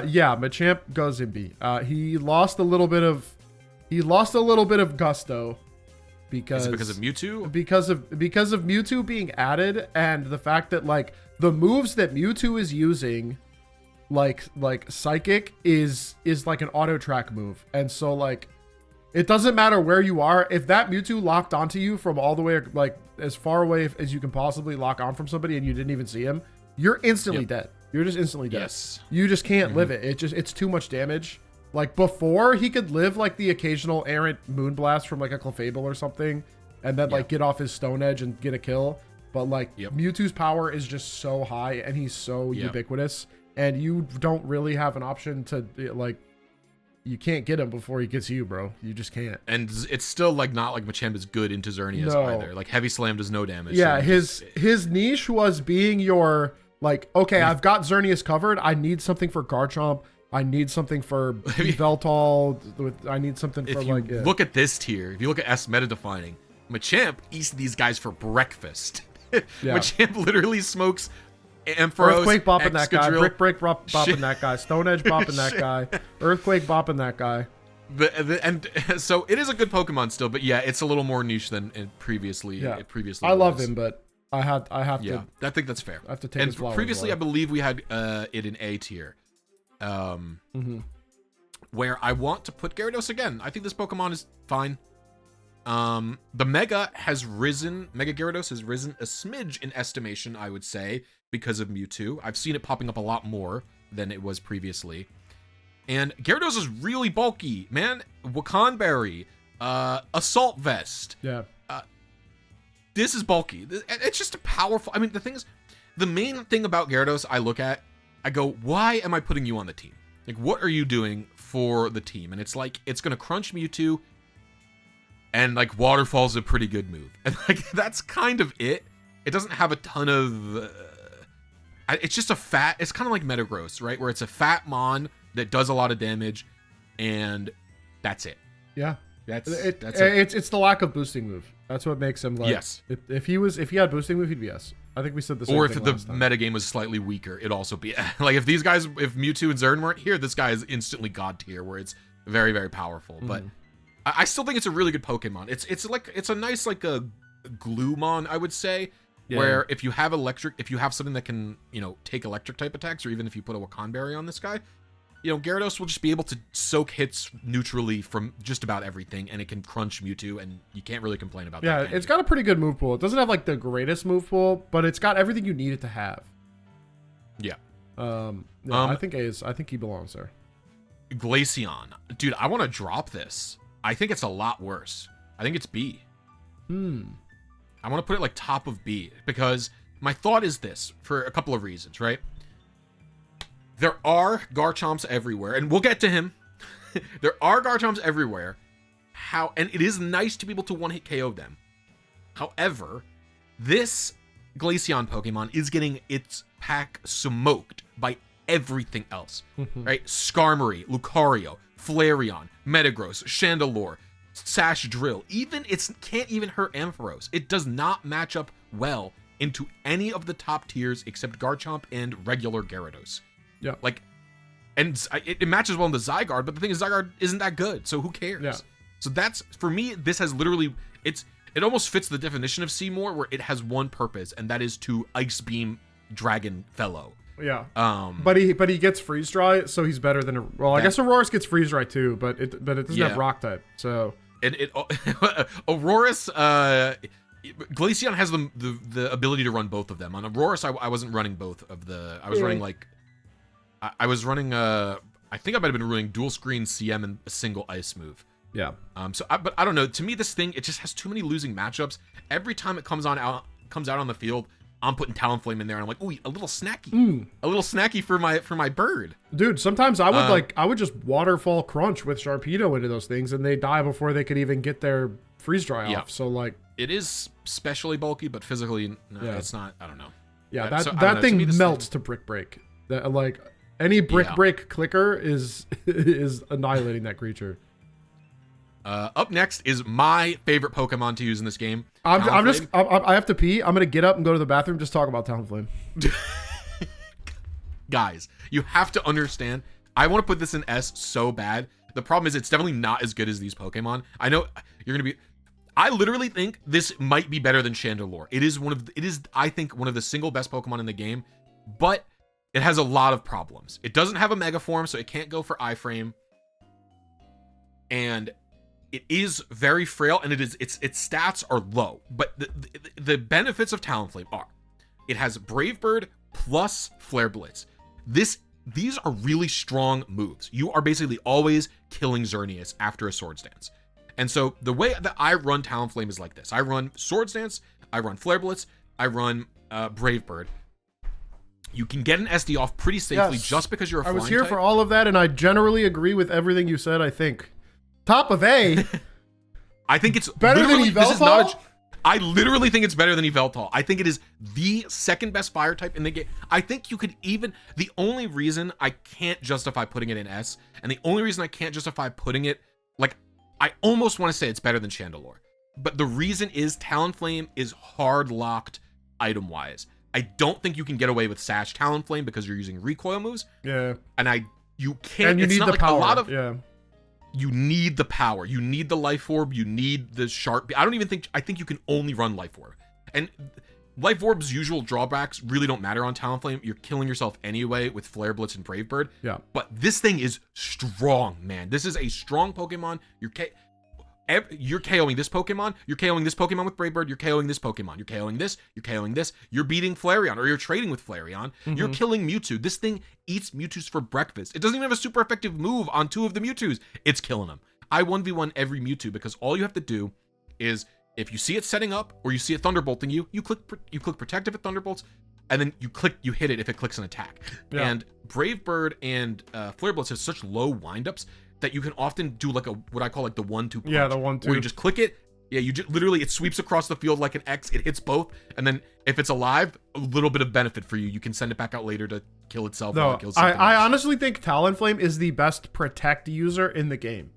Yeah, Machamp goes in B. He lost a little bit of gusto because Is it because of Mewtwo? because of Mewtwo being added and the fact that like the moves that Mewtwo is using, like Psychic is like an auto track move, and so like it doesn't matter where you are. If that Mewtwo locked onto you from all the way, like as far away as you can possibly lock on from somebody and you didn't even see him, you're instantly dead. You're just instantly dead. Yes. You just can't live it. It's too much damage. Like before he could live like the occasional errant Moonblast from like a Clefable or something and then like get off his Stone Edge and get a kill. But like Mewtwo's power is just so high and he's so ubiquitous and you don't really have an option to like, you can't get him before he gets you, bro. You just can't. And it's still like not like Machamp is good into Xerneas either. Like Heavy Slam does no damage. Yeah, so his niche was being your like, okay, I've got Xerneas covered. I need something for Garchomp. I need something for Veltal. I need something for if you like. look at this tier, if you look at S meta defining, Machamp eats these guys for breakfast. Machamp literally smokes Ampharos, Earthquake bopping that guy, Excadrill. Brick Break bopping that guy, Stone Edge bopping that guy, Earthquake bopping that guy. And so it is a good Pokemon still, but yeah, it's a little more niche than it previously. Previously, I love was. him, but I have Yeah, I think that's fair. I have to take his And flowers previously, away. I believe we had it in A tier, where I want to put Gyarados again. I think this Pokemon is fine. The Mega Gyarados has risen a smidge in estimation, I would say, because of Mewtwo. I've seen it popping up a lot more than it was previously. And Gyarados is really bulky, man. Wakanberry, Assault Vest. Yeah. This is bulky. It's just a powerful... I mean, the thing is, the main thing about Gyarados I look at, I go, why am I putting you on the team? Like, what are you doing for the team? And it's like, it's going to crunch Mewtwo, and like Waterfall's a pretty good move. And like, that's kind of it. It doesn't have a ton of... it's just a fat... It's kind of like Metagross, right? Where it's a fat Mon that does a lot of damage, and that's it. Yeah. That's it. It's the lack of boosting move. That's what makes him like. Yes. If he had boosting move, he'd be S. I think we said the same Or thing if the last time. metagame was slightly weaker, it'd also be like if Mewtwo and Zern weren't here, this guy is instantly god tier, where it's very, very powerful. But I still think it's a really good Pokemon. It's a nice like a Gloomon, I would say. Yeah. Where if you have something that can, take electric type attacks, or even if you put a Wakanberry on this guy, Gyarados will just be able to soak hits neutrally from just about everything, and it can crunch Mewtwo, and you can't really complain about that. Yeah, it's got a pretty good move pool. It doesn't have like the greatest move pool, but it's got everything you need it to have. Yeah. I think he belongs there. Glaceon. Dude, I want to drop this. I think it's a lot worse. I think it's B. I want to put it like top of B, because my thought is this, for a couple of reasons, right? there are Garchomps everywhere, and we'll get to him. There are Garchomps everywhere. And it is nice to be able to one-hit KO them. However, this Glaceon Pokemon is getting its pack smoked by everything else, right? Skarmory, Lucario, Flareon, Metagross, Chandelure, Sash Drill. Even it can't even hurt Ampharos. It does not match up well into any of the top tiers except Garchomp and regular Gyarados. Yeah. Like, and it matches well in the Zygarde, but the thing is Zygarde isn't that good, so who cares? Yeah. So that's, for me, this has literally, it almost fits the definition of Seymour, where it has one purpose, and that is to Ice Beam Dragon Fellow. Yeah. But he gets Freeze Dry, so he's better than I guess Aurorus gets Freeze Dry too, but it doesn't have Rock type. So Aurorus, Glaceon has the ability to run both of them. On Aurorus, I wasn't running both of the. I was running like, I was running. I think I might have been running dual screen CM and a single Ice move. Yeah. But I don't know. To me, this thing, it just has too many losing matchups. Every time it comes out on the field, I'm putting Talonflame in there, and I'm like, ooh, a little snacky for my bird. Dude, sometimes I would just waterfall crunch with Sharpedo into those things, and they die before they could even get their freeze dry off. So like, it is specially bulky, but physically, no, it's not. I don't know. Yeah, that thing melts to Brick Break. That like any Brick Break clicker is annihilating that creature. Up next is my favorite Pokemon to use in this game. I have to pee. I'm gonna get up and go to the bathroom. Just talk about Talonflame. Guys, you have to understand. I want to put this in S so bad. The problem is it's definitely not as good as these Pokemon. I know you're gonna be. I literally think this might be better than Chandelure. It is I think one of the single best Pokemon in the game, but it has a lot of problems. It doesn't have a Mega Form, so it can't go for iframe, and it is very frail, and its stats are low. But the benefits of Talonflame are, it has Brave Bird plus Flare Blitz. These are really strong moves. You are basically always killing Xerneas after a Swords Dance. And so the way that I run Talonflame is like this. I run Swords Dance, I run Flare Blitz, I run Brave Bird. You can get an SD off pretty safely just because you're a flying type. I was here for all of that, and I generally agree with everything you said, I think. Top of A. I think it's better than Yveltal? I literally think it's better than Yveltal. I think it is the second best fire type in the game. I think you could even, the only reason I can't justify putting it in S, and the only reason I can't justify putting it, like, I almost want to say it's better than Chandelure. But the reason is Talonflame is hard locked item wise. I don't think you can get away with Sash Talonflame because you're using recoil moves. Yeah. And you can't, and you it's need not the like power. A lot of, you need the power. You need the Life Orb. You need the Sharp. I think you can only run Life Orb. And Life Orb's usual drawbacks really don't matter on Talonflame. You're killing yourself anyway with Flare Blitz and Brave Bird. Yeah. But this thing is strong, man. This is a strong Pokemon. You're KOing this Pokemon. You're KOing this Pokemon with Brave Bird. You're KOing this Pokemon. You're KOing this. You're KOing this. You're beating Flareon, or you're trading with Flareon. You're killing Mewtwo. This thing eats Mewtwo's for breakfast. It doesn't even have a super effective move on 2 of the Mewtwo's. It's killing them. I 1v1 every Mewtwo because all you have to do is, if you see it setting up or you see it thunderbolting you, you click protective at thunderbolts, and then you hit it if it clicks an attack. Yeah. And Brave Bird and Flare Blitz have such low windups that you can often do like what I call like the 1-2 punch. Yeah, the 1-2. Where you just click it. Yeah, literally it sweeps across the field like an X. It hits both, and then if it's alive, a little bit of benefit for you. You can send it back out later to kill itself. No, I honestly think Talonflame is the best protect user in the game.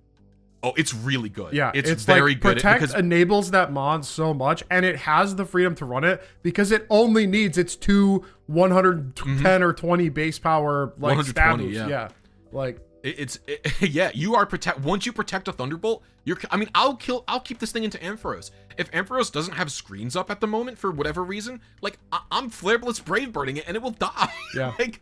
Oh, it's really good. Yeah, it's very like, good. Protect enables that mod so much, and it has the freedom to run it because it only needs its 2 110 or 20 base power like stab moves. Yeah, like you are once you protect a Thunderbolt, I'll keep this thing into Ampharos. If Ampharos doesn't have screens up at the moment for whatever reason, like I'm Flare Blitz Brave Birding it and it will die. Yeah. Like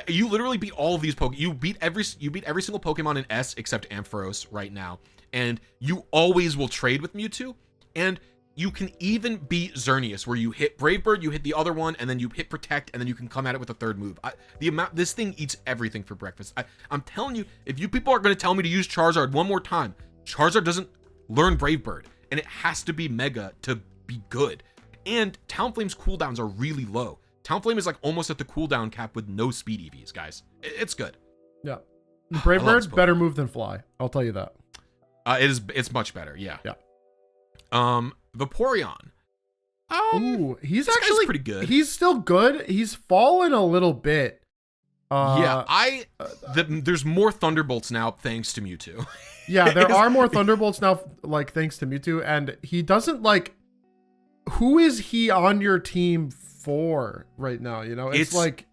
you literally beat all of these Pokemon. You beat every single Pokemon in S except Ampharos right now. And you always will trade with Mewtwo, and you can even beat Xerneas, where you hit Brave Bird, you hit the other one, and then you hit Protect, and then you can come at it with a third move. This thing eats everything for breakfast. I'm telling you, if you people are going to tell me to use Charizard one more time, Charizard doesn't learn Brave Bird, and it has to be Mega to be good. And Talonflame's cooldowns are really low. Talonflame is like almost at the cooldown cap with no speed EVs, guys. It's good. Yeah. Brave Bird, better move than Fly. I'll tell you that. It's much better, yeah. Yeah. Vaporeon. Ooh, he's actually pretty good. He's still good. He's fallen a little bit. There's more Thunderbolts now thanks to Mewtwo. Yeah, there are more Thunderbolts now, like thanks to Mewtwo, and he doesn't like. Who is he on your team for right now? You know, it's like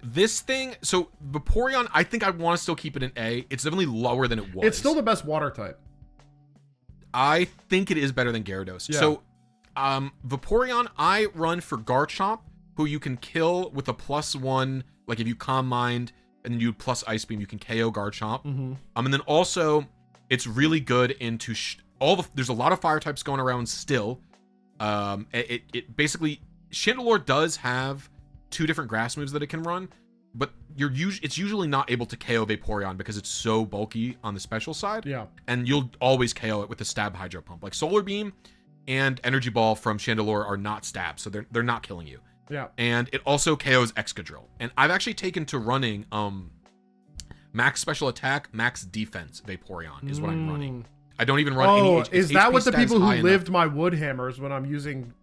this thing. So Vaporeon, I think I want to still keep it in A. It's definitely lower than it was. It's still the best water type. I think it is better than Gyarados. Yeah. So, Vaporeon, I run for Garchomp, who you can kill with a +1. Like if you Calm Mind and then you plus Ice Beam, you can KO Garchomp. And then also, it's really good into there's a lot of fire types going around still. It basically, Chandelure does have 2 different grass moves that it can run, but it's usually not able to KO Vaporeon because it's so bulky on the special side. Yeah. And you'll always KO it with a stab Hydro Pump. Like Solar Beam and Energy Ball from Chandelure are not stabs, so they're not killing you. Yeah. And it also KOs Excadrill. And I've actually taken to running max special attack, max defense Vaporeon is what I'm running. I don't even run any HP. Is that what the people who lived my wood hammers when I'm using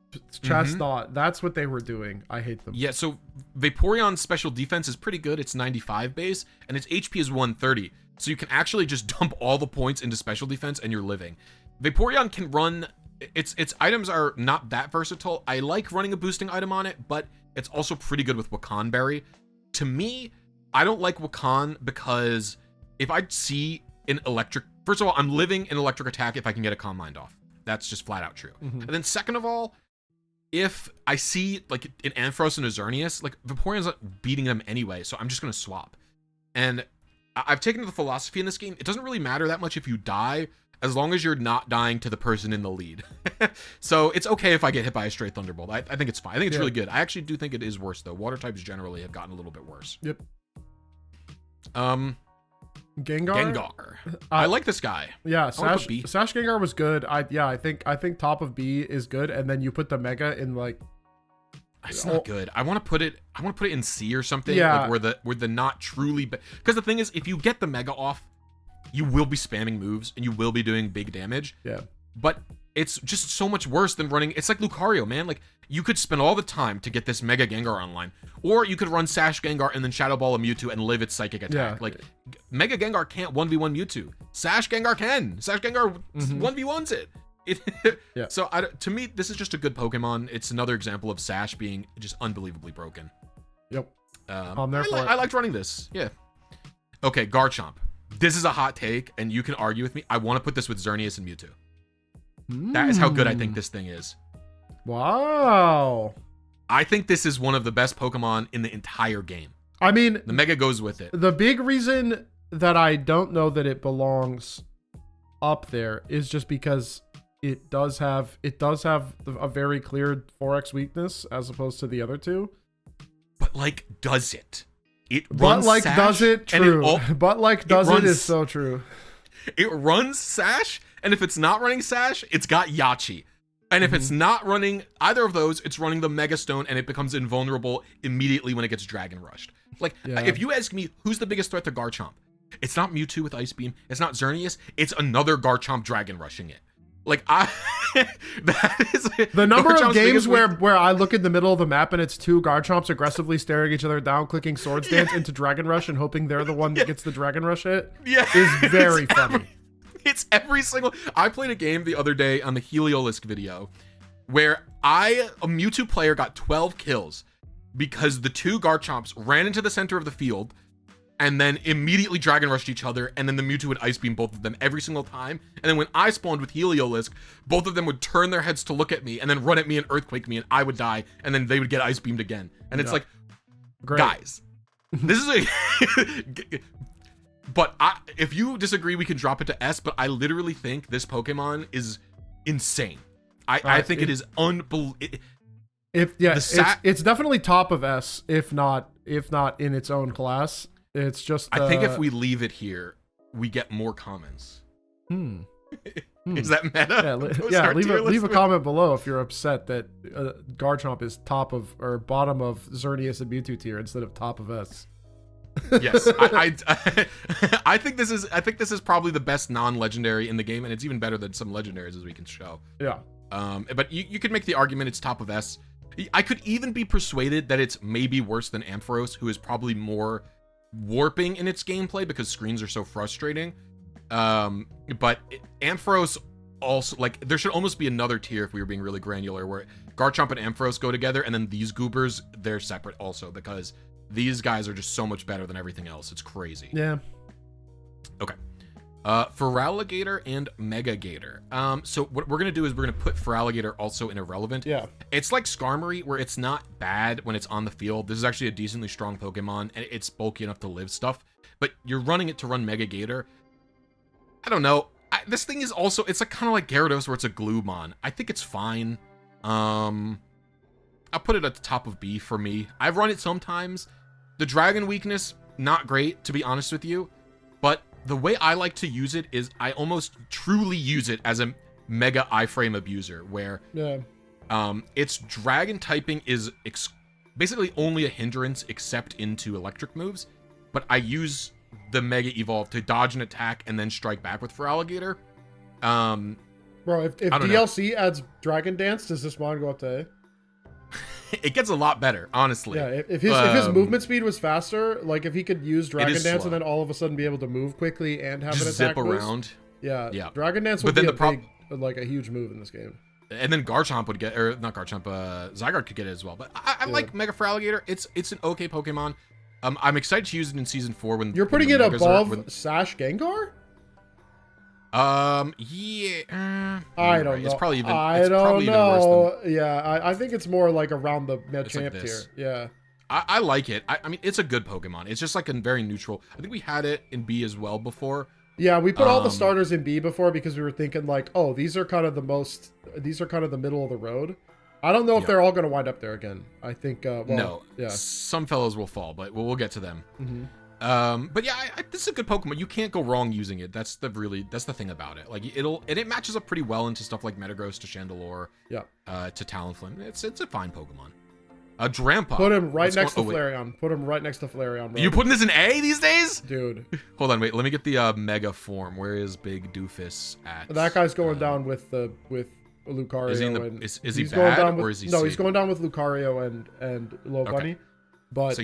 Chestnut, that's what they were doing. I hate them. Yeah, so Vaporeon's special defense is pretty good. It's 95 base, and its HP is 130. So you can actually just dump all the points into special defense and you're living. Vaporeon can run... Its items are not that versatile. I like running a boosting item on it, but it's also pretty good with Wakan Berry. To me, I don't like Wakan because if I see an electric... First of all, I'm living in electric attack if I can get a Calm Mind off. That's just flat out true. And then second of all, if I see like an Ampharos and a Xerneas, like Vaporeon's not beating them anyway, so I'm just going to swap. And I've taken to the philosophy in this game, it doesn't really matter that much if you die, as long as you're not dying to the person in the lead. So it's okay if I get hit by a straight Thunderbolt. I think it's fine. I think it's really good. I actually do think it is worse, though. Water types generally have gotten a little bit worse. Yep. Gengar. I like this guy. Yeah, Sash Gengar was good. I think top of B is good, and then you put the Mega in like... It's not good. I want to put it in C or something. Yeah. Like where the not truly... Because the thing is, if you get the Mega off, you will be spamming moves, and you will be doing big damage. Yeah. But it's just so much worse than running... It's like Lucario, man. Like, you could spend all the time to get this Mega Gengar online. Or you could run Sash Gengar and then Shadow Ball a Mewtwo and live its Psychic attack. Yeah. Like, Mega Gengar can't 1v1 Mewtwo. Sash Gengar can. Sash Gengar 1v1s it. Yeah. So to me, this is just a good Pokemon. It's another example of Sash being just unbelievably broken. Yep. I liked running this. Yeah. Okay, Garchomp. This is a hot take, and you can argue with me. I want to put this with Xerneas and Mewtwo. That is how good I think this thing is. Wow. I think this is one of the best Pokemon in the entire game. I mean, the Mega goes with it. The big reason that I don't know that it belongs up there is just because it does have a very clear 4x weakness as opposed to the other two. But like, does it? It but runs like, Sash, does it? True. But like, does it is so true. It runs Sash, and if it's not running Sash, it's got Yachi. And if it's not running either of those, it's running the Mega Stone, and it becomes invulnerable immediately when it gets Dragon Rushed. Like, if you ask me, who's the biggest threat to Garchomp? It's not Mewtwo with Ice Beam. It's not Xerneas. It's another Garchomp Dragon Rushing it. Like, that is... The number of games where I look in the middle of the map and it's 2 Garchomps aggressively staring each other down, clicking Swords Dance into Dragon Rush and hoping they're the one that gets the Dragon Rush hit is very funny. It's every single... I played a game the other day on the Heliolisk video where a Mewtwo player got 12 kills because the 2 Garchomps ran into the center of the field and then immediately Dragon Rushed each other, and then the Mewtwo would Ice Beam both of them every single time. And then when I spawned with Heliolisk, both of them would turn their heads to look at me and then run at me and Earthquake me, and I would die, and then they would get Ice Beamed again. And it's like, great. Guys, this is a... But if you disagree, we can drop it to S, but I literally think this Pokemon is insane. I think it is unbelievable. It's definitely top of S, if not in its own class. It's just... I think if we leave it here, we get more comments. Is that meta? Yeah, leave a comment below if you're upset that Garchomp is top of or bottom of Xerneas and Mewtwo tier instead of top of S. Yes, I think this is probably the best non-legendary in the game, and it's even better than some legendaries as we can show. Yeah. But you could make the argument it's top of S. I could even be persuaded that it's maybe worse than Ampharos, who is probably more warping in its gameplay because screens are so frustrating. But Ampharos also, like, there should almost be another tier if we were being really granular, where Garchomp and Ampharos go together, and then these goobers, they're separate also, because these guys are just so much better than everything else. It's crazy. Yeah. Okay. Feraligatr and Megagator. So what we're going to do is we're going to put Feraligatr also in Irrelevant. Yeah. It's like Skarmory, where it's not bad when it's on the field. This is actually a decently strong Pokemon, and it's bulky enough to live stuff. But you're running it to run Megagator. I don't know. This thing is also, it's like kind of like Gyarados, where it's a Gloomon. I think it's fine. I'll put it at the top of B for me. I've run it sometimes. The Dragon weakness, not great, to be honest with you. But the way I like to use it is I almost truly use it as a Mega iframe abuser, where its Dragon typing is basically only a hindrance except into electric moves. But I use the Mega Evolve to dodge an attack and then strike back with Feraligatr. Bro, if DLC adds Dragon Dance, does this mon go up to A? It gets a lot better, honestly. Yeah, if his movement speed was faster, like if he could use Dragon Dance slow. And then all of a sudden be able to move quickly and have just an attack zip boost, around. Yeah. Dragon Dance would be a huge move in this game. And then Garchomp would get, or not Garchomp, Zygarde could get it as well. But I like Mega Feraligatr. It's an okay Pokemon. I'm excited to use it in Season 4 when you're putting it above Sash Gengar. Yeah. I don't know. It's probably even. I don't know. Yeah, I think it's more like around the Machamp tier. Yeah. I like it. I mean, it's a good Pokemon. It's just like a very neutral. I think we had it in B as well before. Yeah, we put all the starters in B before because we were thinking like, oh, these are kind of the middle of the road. I don't know if they're all going to wind up there again. I think, no. Yeah. Some fellows will fall, but we'll get to them. Mm-hmm. But yeah, this is a good Pokemon. You can't go wrong using it. That's the thing about it. Like it matches up pretty well into stuff like Metagross to Chandelure. Yeah. To Talonflame. It's a fine Pokemon. Drampa. Put him right next to Flareon. Put him right next to Flareon. Bro. You putting this in A these days? Dude. Hold on, wait. Let me get the Mega form. Where is Big Doofus at? That guy's going down with Lucario. Is he bad or is he No, safe? He's going down with Lucario and Lobunny. Okay. But so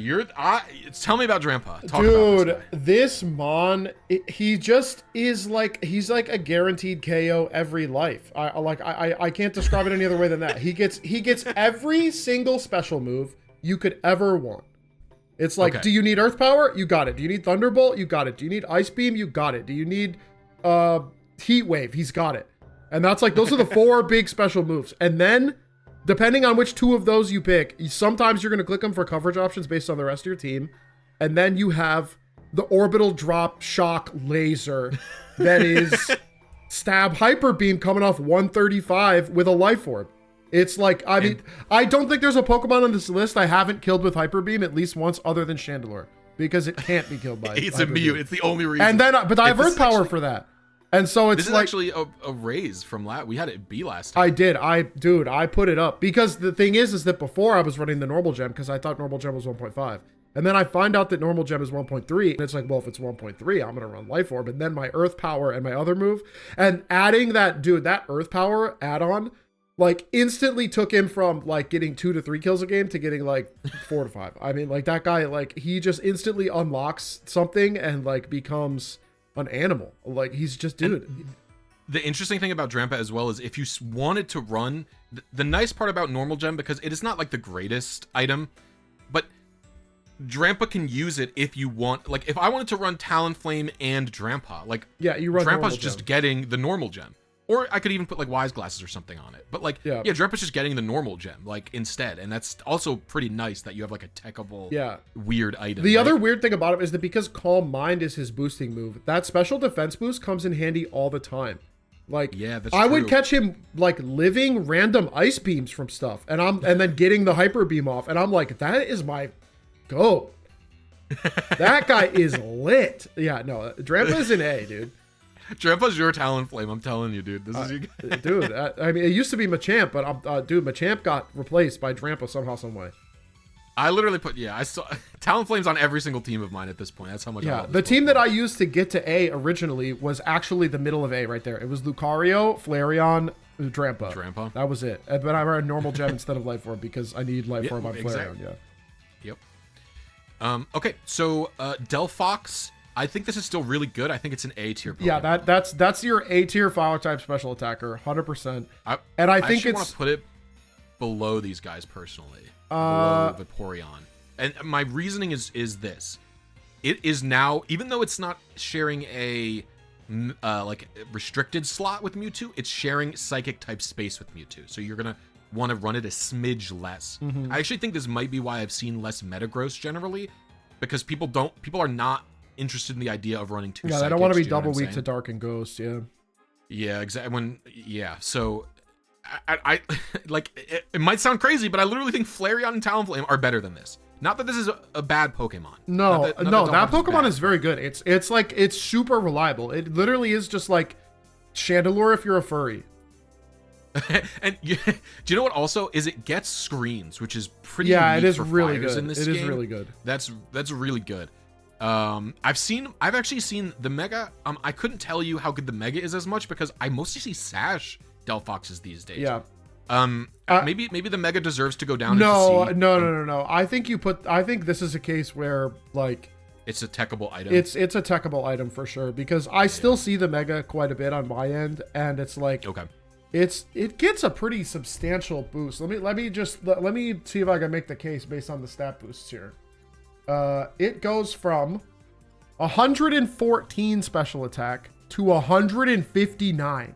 tell me about Drampa. Dude, this mon, he just is like, he's like a guaranteed KO every life. I can't describe it any other way than that. He gets every single special move you could ever want. It's like, do you need Earth Power? You got it. Do you need Thunderbolt? You got it. Do you need Ice Beam? You got it. Do you need Heat Wave? He's got it. And that's like, those are the 4 big special moves. And then, depending on which 2 of those you pick, sometimes you're going to click them for coverage options based on the rest of your team. And then you have the Orbital Drop Shock Laser that is Stab Hyper Beam coming off 135 with a Life Orb. It's like, I mean, I don't think there's a Pokemon on this list I haven't killed with Hyper Beam at least once other than Chandelure. Because it can't be killed by It's a Mew. It's the only reason. And then, but I have Earth Power for that. And so it's this is like, actually a raise from we had it B last time. I did. I put it up because the thing is that before I was running the normal gem because I thought normal gem was 1.5. And then I find out that normal gem is 1.3. And it's like, well, if it's 1.3, I'm going to run Life Orb. And then my Earth Power and my other move. And adding that Earth Power add-on, like instantly took him from like getting 2 to 3 kills a game to getting like 4 to 5. I mean, like that guy, like he just instantly unlocks something and like becomes an animal. Like he's just dude. And the interesting thing about Drampa as well is if you wanted to run the nice part about normal gem, because it is not like the greatest item, but Drampa can use it if you want. Like if I wanted to run Talonflame and Drampa, like you run Drampa's just getting the normal gem. Or I could even put like Wise Glasses or something on it. But like, yeah, Drampa's just getting the normal gem, like instead. And that's also pretty nice that you have like a techable, weird item. The other weird thing about him is that because Calm Mind is his boosting move, that special defense boost comes in handy all the time. Like, I would catch him like living random ice beams from stuff, and then getting the hyper beam off, and I'm like, that is my goat. That guy is lit. Yeah, no, Drampa's an A, dude. Drampa's your Talonflame. I'm telling you, dude. This is your dude. I mean, it used to be Machamp, but dude, Machamp got replaced by Drampa somehow, some way. I literally put I saw Talonflame's on every single team of mine at this point. That's how much. I love the team that I used to get to A originally was actually the middle of A right there. It was Lucario, Flareon, Drampa. That was it. But I ran normal gem instead of Life Orb because I need Life Orb on Flareon. Yeah. Yep. Okay, so Delphox. I think this is still really good. I think it's an A tier. Yeah, that's your A tier fire type special attacker, 100%. And I think want to put it below these guys personally. Below Vaporeon. And my reasoning is this. It is now, even though it's not sharing a like restricted slot with Mewtwo, it's sharing psychic type space with Mewtwo. So you're gonna want to run it a smidge less. I actually think this might be why I've seen less Metagross generally, because people are not interested in the idea of running two. Yeah, they don't want to be double weak to Dark and Ghost. Yeah, exactly. So I like it might sound crazy, but I literally think Flareon and Talonflame are better than this. Not that this is a bad Pokemon. No, that Pokemon is very good. It's like, it's super reliable. It literally is just like Chandelure if you're a furry. And do you know what also is? It gets screens, which is pretty it unique is for really fires good. in this It game. is really good. That's really good. I've actually seen the Mega. I couldn't tell you how good the Mega is as much because I mostly see Sash Delphoxes these days. Yeah. Maybe the Mega deserves to go down. No. I think this is a case where like it's a techable item. It's a techable item for sure because I still see the Mega quite a bit on my end, and it's like it gets a pretty substantial boost. Let me see if I can make the case based on the stat boosts here. It goes from 114 special attack to 159.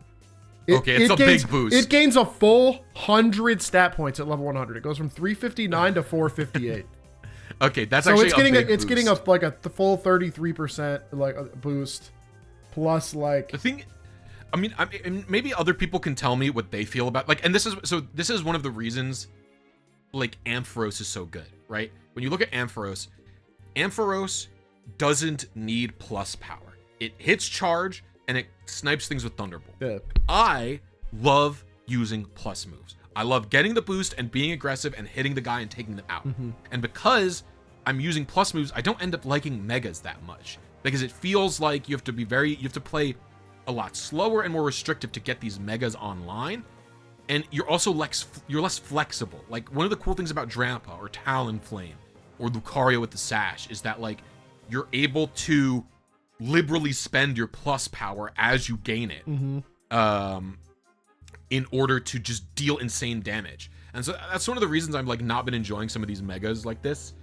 It's a big boost. It gains a full 100 stat points at level 100. It goes from 359 to 458. Okay, that's so actually it's getting a full 33% like a boost, plus like the thing. I mean, maybe other people can tell me what they feel about like, and this is one of the reasons like Ampharos is so good, right? When you look at Ampharos doesn't need plus power. It hits charge and it snipes things with Thunderbolt. Yeah. I love using plus moves. I love getting the boost and being aggressive and hitting the guy and taking them out. And because I'm using plus moves, I don't end up liking Megas that much because it feels like you have to play a lot slower and more restrictive to get these Megas online. And you're also less flexible. Like one of the cool things about Drampa or Talonflame or Lucario with the Sash is that like you're able to liberally spend your plus power as you gain it in order to just deal insane damage. And so that's one of the reasons I'm like not been enjoying some of these Megas like this.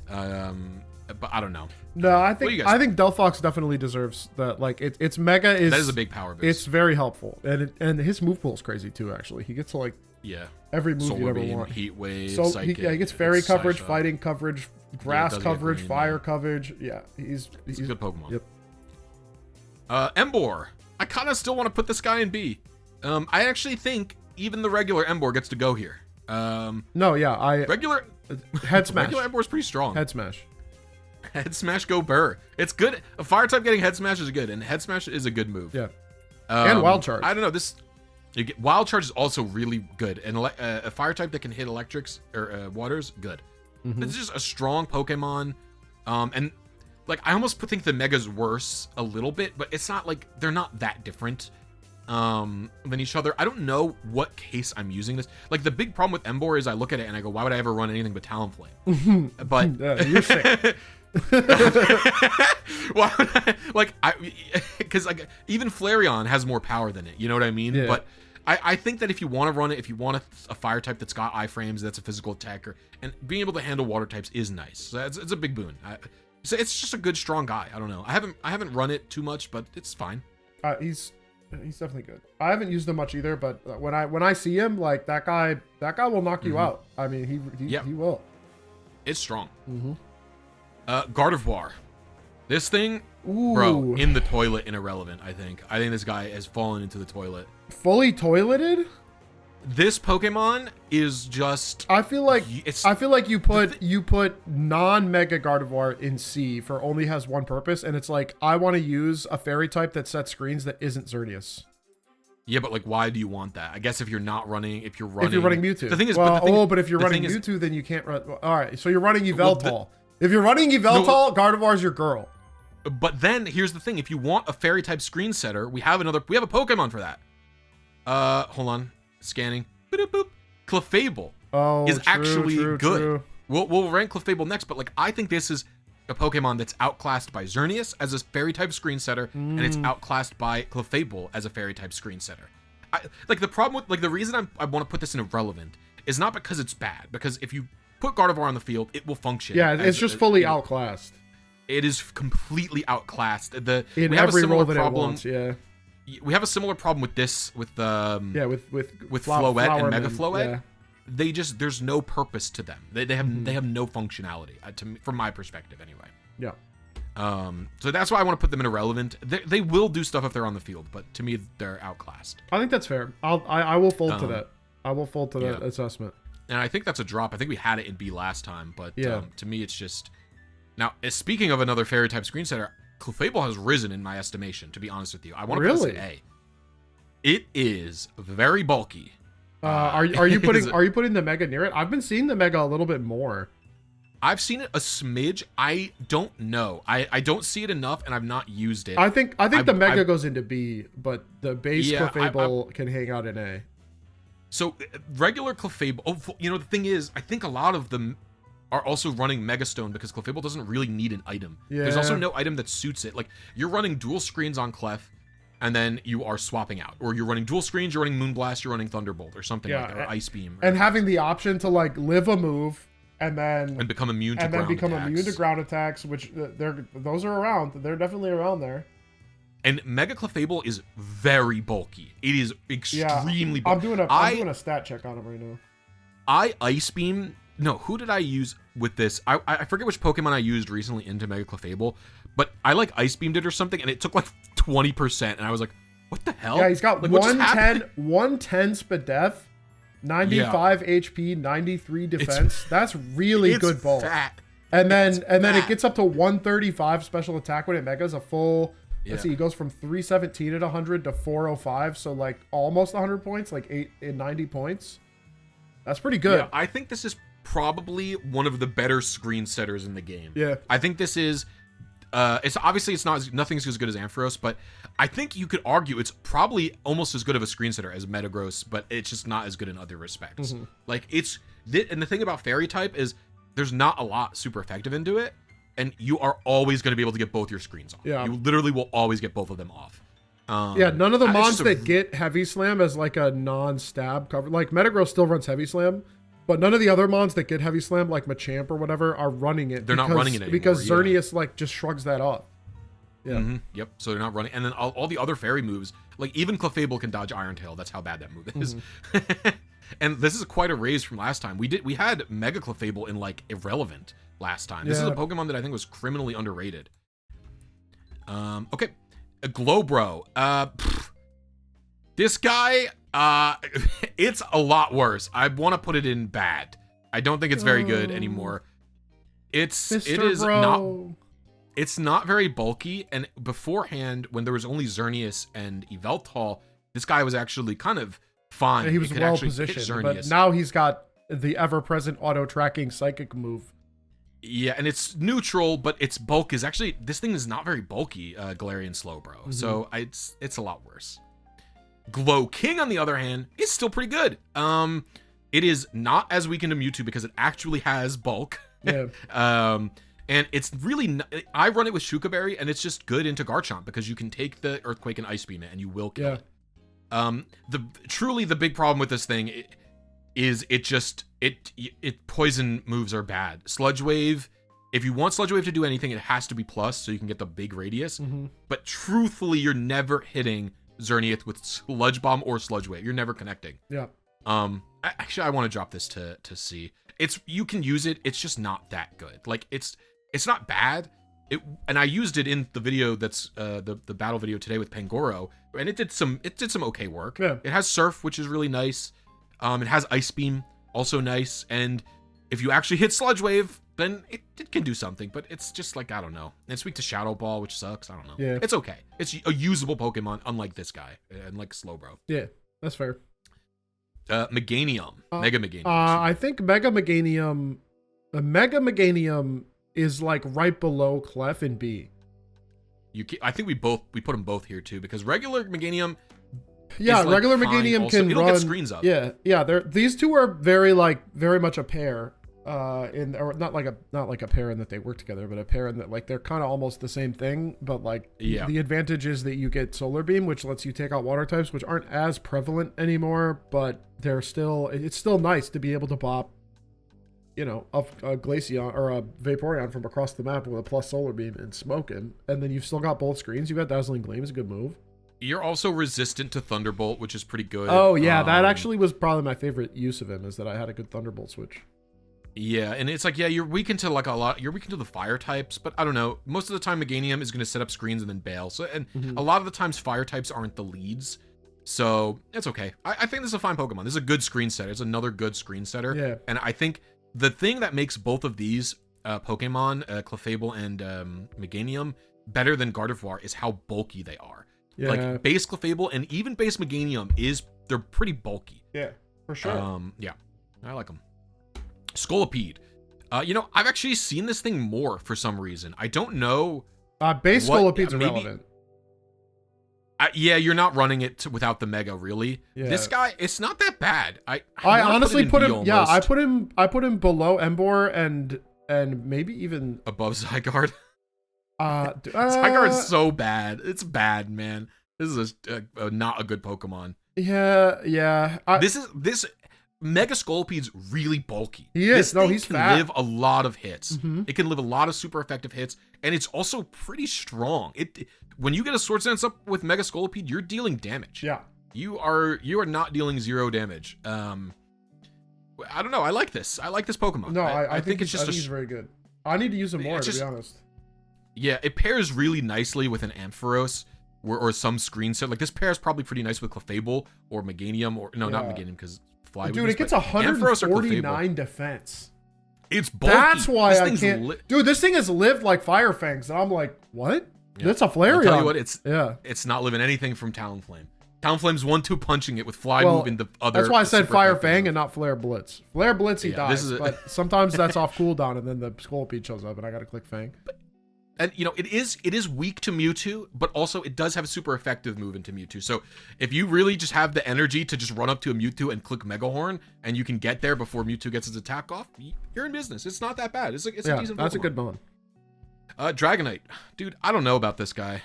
But I don't know. No, I think Delphox definitely deserves that. Like its Mega is that is a big power boost. It's very helpful, and his move pool is crazy too. Actually, he gets to like every move Solar you ever Beam, want. Heat Wave, so Psychic, he gets fairy coverage, Psyshock. fighting coverage, grass coverage, green, fire coverage. Yeah, he's a good Pokemon. Yep. Emboar. I kind of still want to put this guy in B. I actually think even the regular Emboar gets to go here. Regular Head Smash. Regular Emboar's pretty strong. Head Smash. Head Smash go burr. It's good. A fire type getting Head Smash is good, and Head Smash is a good move. Yeah. And Wild Charge. I don't know. Wild Charge is also really good, and a fire type that can hit electrics or waters, good. It's just a strong Pokemon, and like I almost think the Mega's worse a little bit, but it's not like they're not that different than each other. I don't know what case I'm using this. Like the big problem with Emboar is I look at it and I go, why would I ever run anything but Talonflame? But you're sick. Why would I, because like even Flareon has more power than it, you know what I mean? Yeah. But I think that if you want to run it, if you want a fire type that's got iframes, that's a physical attacker, and being able to handle water types is nice. So it's a big boon. So it's just a good strong guy. I don't know. I haven't run it too much, but it's fine. He's definitely good. I haven't used him much either, but when I see him, like that guy will knock you out. I mean, he will. It's strong. Gardevoir. This thing, bro, in the toilet and irrelevant, I think. I think this guy has fallen into the toilet. Fully toileted? this Pokemon is just. I feel like you put non-Mega Gardevoir in C for only has one purpose, and it's like I want to use a fairy type that sets screens that isn't Xerneas. Yeah, but like, why do you want that? I guess if you're running Mewtwo. The thing is, but if you're running Mewtwo, then you can't run. All right, so you're running Yveltal. If you're running Yveltal, Gardevoir's your girl. But then here's the thing: if you want a fairy type screen setter, we have a Pokemon for that. Hold on, scanning. Boop, boop. Clefable is actually good. True. We'll rank Clefable next, but like I think this is a Pokemon that's outclassed by Xerneas as a fairy type screen setter, and it's outclassed by Clefable as a fairy type screen setter. The reason I want to put this in irrelevant is not because it's bad, because if you put Gardevoir on the field, it will function. Yeah, it's just fully outclassed. It is completely outclassed. In every role that it wants, yeah. We have a similar problem with this, with Floette and Mega Floette. Yeah. They just, there's no purpose to them. They have no functionality, from my perspective anyway. Yeah. So that's why I want to put them in irrelevant. They will do stuff if they're on the field, but to me they're outclassed. I think that's fair. I will fold to that. I will fold to that assessment. And I think that's a drop. I think we had it in B last time, but to me it's just. Now, speaking of another fairy type screen setter, Clefable has risen in my estimation, to be honest with you. I want to put this in A. It is very bulky. Are you putting the Mega near it? I've been seeing the Mega a little bit more. I've seen it a smidge. I don't know. I don't see it enough, and I've not used it. I think the Mega goes into B, but the base Clefable can hang out in A. So regular Clefable. The thing is, I think a lot of them are also running Megastone because Clefable doesn't really need an item. Yeah. There's also no item that suits it. Like, you're running dual screens on Clef, and then you are swapping out. Or you're running dual screens, you're running Moonblast, you're running Thunderbolt, or something like that, or Ice Beam. And having the option to, like, live a move, and become immune to ground attacks, which those are around. They're definitely around there. And Mega Clefable is very bulky. It is extremely bulky. I'm doing a stat check on it right now. I Ice Beam... No, who did I use with this? I forget which Pokemon I used recently into Mega Clefable, but I like Ice Beamed it or something, and it took like 20%, and I was like, what the hell? Yeah, he's got like, 110 speed def, 95 HP, 93 defense. That's really good bulk. And then it gets up to 135 special attack when it megas a full. Let's see, he goes from 317 at 100 to 405, so like almost 100 points, like 90 points. That's pretty good. Yeah, I think this is probably one of the better screen setters in the game. Yeah. I think this is nothing's as good as Ampharos, but I think you could argue it's probably almost as good of a screen setter as Metagross, but it's just not as good in other respects. Like and the thing about fairy type is there's not a lot super effective into it, and you are always going to be able to get both your screens off. Yeah. You literally will always get both of them off. None of the mons that get Heavy Slam as like a non-stab cover, like Metagross still runs Heavy Slam, but none of the other mons that get Heavy Slam, like Machamp or whatever, are running it. They're not running it anymore. Because Xerneas like just shrugs that off. Yeah. Yep. So they're not running, and then all the other fairy moves, like even Clefable can dodge Iron Tail. That's how bad that move is. And this is quite a raise from last time. We had Mega Clefable in like Irrelevant last time. This is a Pokemon that I think was criminally underrated. Okay. A Glowbro. This guy, it's a lot worse. I want to put it in bad. I don't think it's very good anymore. It's not very bulky, and beforehand, when there was only Xerneas and Yveltal, this guy was actually kind of fine. Yeah, he was well positioned, but now he's got the ever-present auto-tracking psychic move. Yeah, and it's neutral, but its bulk is actually, this thing is not very bulky, Galarian Slowbro. So it's a lot worse. Glow King, on the other hand, is still pretty good. It is not as weak into Mewtwo because it actually has bulk. Yeah. And it's really, I run it with Shukaberry, and it's just good into Garchomp because you can take the Earthquake and Ice Beam it, and you will kill it. Truly the big problem with this thing is it poison moves are bad. Sludge Wave, if you want Sludge Wave to do anything, it has to be plus so you can get the big radius. But truthfully, you're never hitting Xerneas with Sludge Bomb or Sludge Wave. You're never connecting. Yeah. Actually, I want to drop this to C. You can use it. It's just not that good. Like it's not bad. And I used it in the video that's the battle video today with Pangoro, and it did some okay work. Yeah. It has Surf, which is really nice. It has Ice Beam, also nice. And if you actually hit Sludge Wave, then it can do something. But it's just like, I don't know. It's weak to Shadow Ball, which sucks. I don't know. Yeah. It's okay. It's a usable Pokemon, unlike this guy, and like Slowbro. Yeah, that's fair. Meganium. Mega Meganium. I think Mega Meganium is like right below Clef and B. I think we put them both here too, because regular Meganium. Yeah, like regular fine Meganium also. can It'll run get screens up. Yeah. These two are very much a pair. Or not like a pair in that they work together, but a pair in that like they're kind of almost the same thing. But like the advantage is that you get Solar Beam, which lets you take out water types, which aren't as prevalent anymore. But it's still nice to be able to pop, a Glaceon or a Vaporeon from across the map with a plus Solar Beam and smoke him, and then you've still got both screens. You've got Dazzling Gleam, is a good move. You're also resistant to Thunderbolt, which is pretty good. Oh yeah, that actually was probably my favorite use of him, is that I had a good Thunderbolt switch. Yeah, and it's like, you're weakened to like you're weakened to the fire types, but I don't know. Most of the time, Meganium is going to set up screens and then bail. So, and a lot of the times, fire types aren't the leads. So, it's okay. I think this is a fine Pokemon. This is a good screen setter. It's another good screen setter. Yeah. And I think the thing that makes both of these Pokemon, Clefable and Meganium, better than Gardevoir is how bulky they are. Yeah. Like, base Clefable and even base Meganium they're pretty bulky. Yeah, for sure. Yeah, I like them. Scolipede. I've actually seen this thing more for some reason. I don't know. Base Scolipede's irrelevant. Yeah, you're not running it without the Mega, really. Yeah. This guy, it's not that bad. I honestly put him. almost. Yeah, I put him below Embor and maybe even above Zygarde. Zygarde's so bad. It's bad, man. This is not a good Pokemon. Yeah. This Mega Scolipede's really bulky. He is. He's fat. Can live a lot of hits. Mm-hmm. It can live a lot of super effective hits, and it's also pretty strong. When you get a Sword Dance up with Mega Scolipede, you're dealing damage. Yeah. You are not dealing 0 damage. I don't know. I like this. I like this Pokemon. No, I think it's just he's very good. I need to use him more, to be honest. Yeah, it pairs really nicely with an Ampharos or some screen set. Like, this pairs probably pretty nice with Clefable or Meganium not Meganium because Fly. Dude, it gets 149 defense. It's bulky. That's why I can't. Dude, this thing has lived like Fire Fangs, and I'm like, what? Yeah. That's a Flareon. I'll tell you what, it's not living anything from Talonflame. Talonflame's 1-2 punching it with Fly Move into other. That's why I said Fire Fang and not Flare Blitz. Flare Blitz, he dies, but sometimes that's off cooldown, and then the Scolipede shows up, and I gotta click Fang. And it is weak to Mewtwo, but also it does have a super effective move into Mewtwo. So if you really just have the energy to just run up to a Mewtwo and click Mega Horn, and you can get there before Mewtwo gets his attack off, you're in business. It's not that bad. It's a decent Pokemon. That's a good one. Dragonite, dude, I don't know about this guy.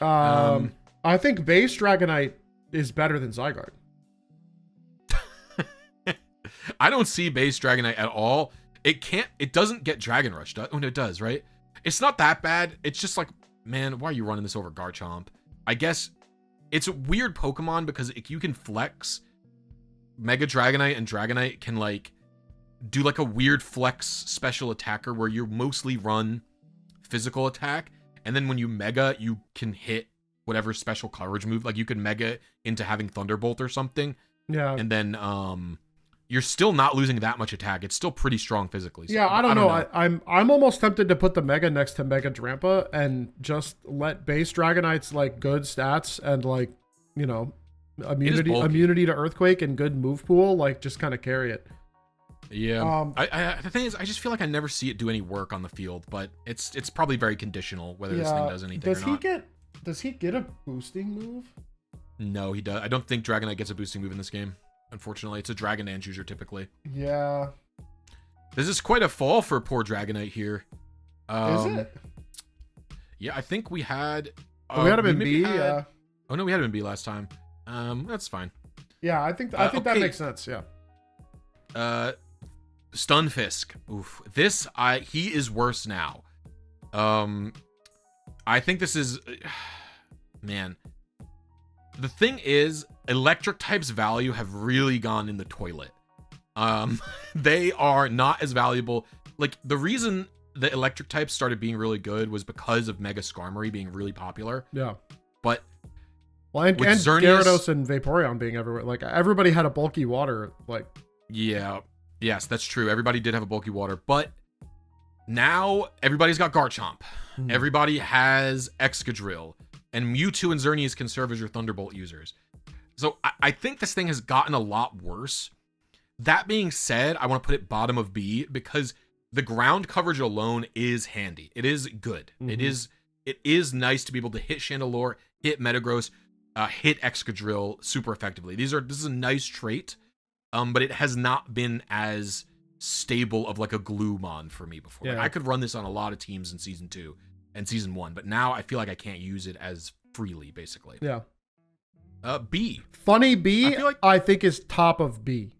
I think base Dragonite is better than Zygarde. I don't see base Dragonite at all. It doesn't get Dragon Rush. Oh no, it does, right? It's not that bad. It's just like, man, why are you running this over Garchomp? I guess it's a weird Pokemon because you can flex Mega Dragonite, and Dragonite can like do like a weird flex special attacker where you mostly run physical attack, and then when you Mega, you can hit whatever special coverage move. Like you can Mega into having Thunderbolt or something. Yeah. And then you're still not losing that much attack. It's still pretty strong physically. So yeah, I don't know. I'm almost tempted to put the Mega next to Mega Drampa and just let base Dragonites like good stats and like, immunity to Earthquake and good move pool, like just kind of carry it. Yeah. The thing is, I just feel like I never see it do any work on the field, but it's probably very conditional whether this thing does anything or not. Does he get a boosting move? No, he does. I don't think Dragonite gets a boosting move in this game. Unfortunately, it's a Dragon Dance user typically. Yeah. This is quite a fall for poor Dragonite here. Is it? Yeah, I think we had. We had him in B. Yeah. Oh no, we had him in B last time. That's fine. Yeah, I think that makes sense. Yeah. Stunfisk. Oof. He is worse now. I think this is. Man. The thing is, electric types value have really gone in the toilet. They are not as valuable. Like, the reason the electric types started being really good was because of Mega Skarmory being really popular. Yeah. But and Gyarados and Vaporeon being everywhere. Like, everybody had a bulky water. Like, Yeah. Yes, that's true. Everybody did have a bulky water, but now everybody's got Garchomp. Everybody has Excadrill. And Mewtwo and Xerneas can serve as your Thunderbolt users. So I think this thing has gotten a lot worse. That being said, I want to put it bottom of B because the ground coverage alone is handy. It is good. It is nice to be able to hit Chandelure, hit Metagross, hit Excadrill super effectively. This is a nice trait, but it has not been as stable of like a Gluemon for me before. Like, I could run this on a lot of teams in Season 2 and Season 1, but now I feel like I can't use it as freely, basically. Yeah. B. Funny B, I think is top of B.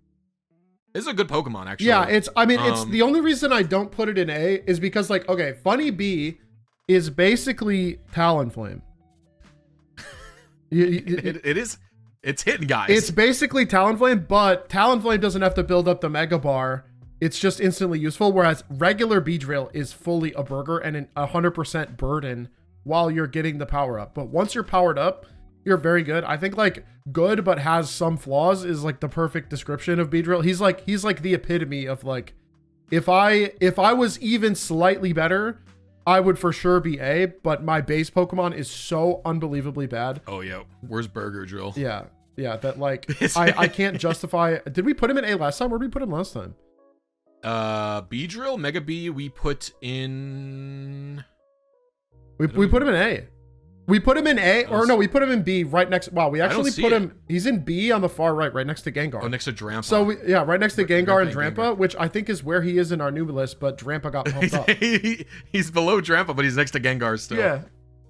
This is a good Pokemon, actually. Yeah, it's the only reason I don't put it in A is because, like, okay, Funny B is basically Talonflame. It's hitting guys. It's basically Talonflame, but Talonflame doesn't have to build up the Mega Bar. It's just instantly useful, whereas regular Beedrill is fully a burger and an 100% burden while you're getting the power up. But once you're powered up, you're very good. I think like good but has some flaws is like the perfect description of Beedrill. He's like the epitome of like, if I was even slightly better, I would for sure be A, but my base Pokemon is so unbelievably bad. Oh yeah, where's Burger Drill? Yeah, that like I can't justify. Did we put him in A last time? Where did we put him last time? Beedrill, Mega B, we put in. We put him in A. We put him in A, or no, we put him in B right next. Wow, we actually put him. He's in B on the far right next to Gengar. Oh, next to Drampa. So right next to Gengar and Drampa, which I think is where he is in our new list. But Drampa got pumped up. He's below Drampa, but he's next to Gengar still. Yeah,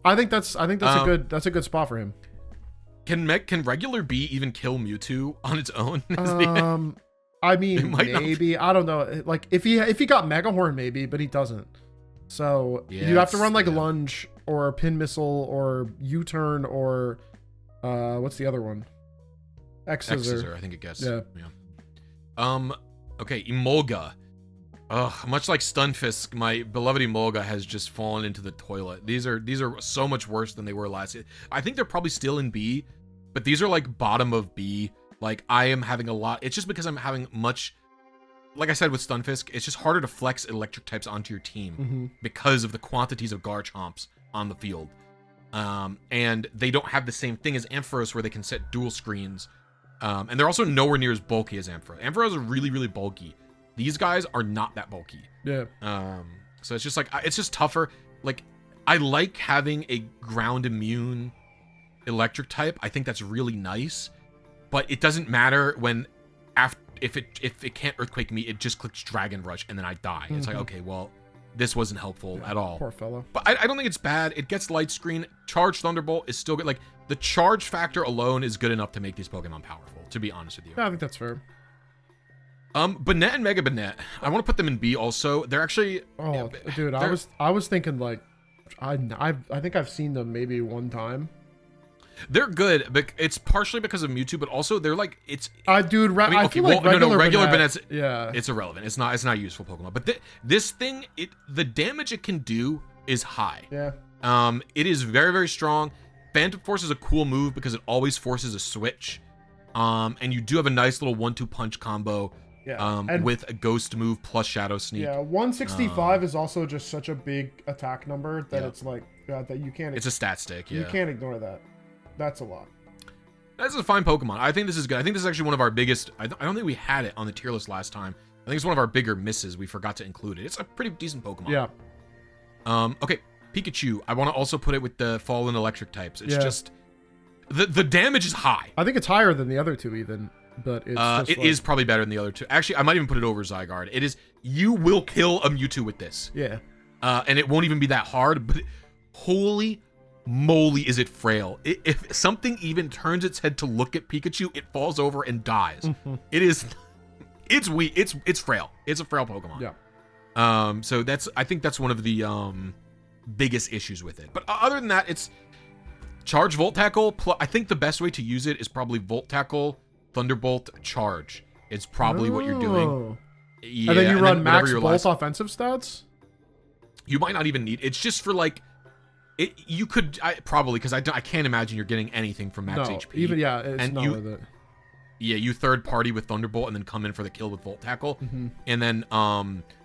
I think that's a good spot for him. Can regular B even kill Mewtwo on its own? I mean, maybe. I don't know. Like if he got Mega Horn, maybe, but he doesn't. So you have to run like Lunge or Pin Missile or U-Turn or what's the other one? X-Scissor, I think it gets. Yeah. Okay, Emolga. Much like Stunfisk, my beloved Emolga has just fallen into the toilet. These are so much worse than they were last year. I think they're probably still in B, but these are like bottom of B. Like I am having a lot. It's just because I'm having much. Like I said with Stunfisk, it's just harder to flex electric types onto your team because of the quantities of Garchomps on the field. And they don't have the same thing as Ampharos where they can set dual screens. And they're also nowhere near as bulky as Ampharos. Ampharos are really, really bulky. These guys are not that bulky. Yeah. So it's just like, it's just tougher. Like, I like having a ground immune electric type. I think that's really nice. But it doesn't matter when if it can't earthquake me, it just clicks Dragon Rush and then I die. It's like, okay, well, this wasn't helpful at all. Poor fellow. But I don't think it's bad. It gets Light Screen. Charge Thunderbolt is still good. Like, the charge factor alone is good enough to make these Pokemon powerful, to be honest with you. Yeah, I think that's fair. Banette and Mega Banette, I want to put them in B also. They're actually... Oh, dude, I was thinking, like, I think I've seen them maybe one time. They're good, but it's partially because of Mewtwo, but also they're like it's. Dude, I feel like regular Banette's, yeah, it's irrelevant. It's not a useful Pokemon. But this thing, the damage it can do is high. Yeah. It is very, very strong. Phantom Force is a cool move because it always forces a switch. And you do have a nice little 1-2 punch combo. Yeah. With a Ghost move plus Shadow Sneak. Yeah, 165 is also just such a big attack number that it's like that you can't. It's a stat stick. Yeah. You can't ignore that. That's a lot. That's a fine Pokemon. I think this is good. I think this is actually one of our biggest. I don't think we had it on the tier list last time. I think it's one of our bigger misses. We forgot to include it. It's a pretty decent Pokemon. Yeah. Okay, Pikachu. I want to also put it with the Fallen Electric types. It's just the damage is high. I think it's higher than the other two even, but it's it is probably better than the other two. Actually, I might even put it over Zygarde. It is. You will kill a Mewtwo with this. Yeah. And it won't even be that hard. But holy moly, is it frail. If something even turns its head to look at Pikachu, it falls over and dies. It's weak. It's frail. It's a frail Pokemon. Yeah. So I think that's one of the biggest issues with it. But other than that, it's Charge Volt Tackle. I think the best way to use it is probably Volt Tackle, Thunderbolt, Charge. It's probably what you're doing. Yeah, and then you run max both offensive stats? You might not even need. It's just for like you could probably, because I can't imagine you're getting anything from max HP. Even it's not worth it. Yeah, you third party with Thunderbolt and then come in for the kill with Volt Tackle. Mm-hmm. And then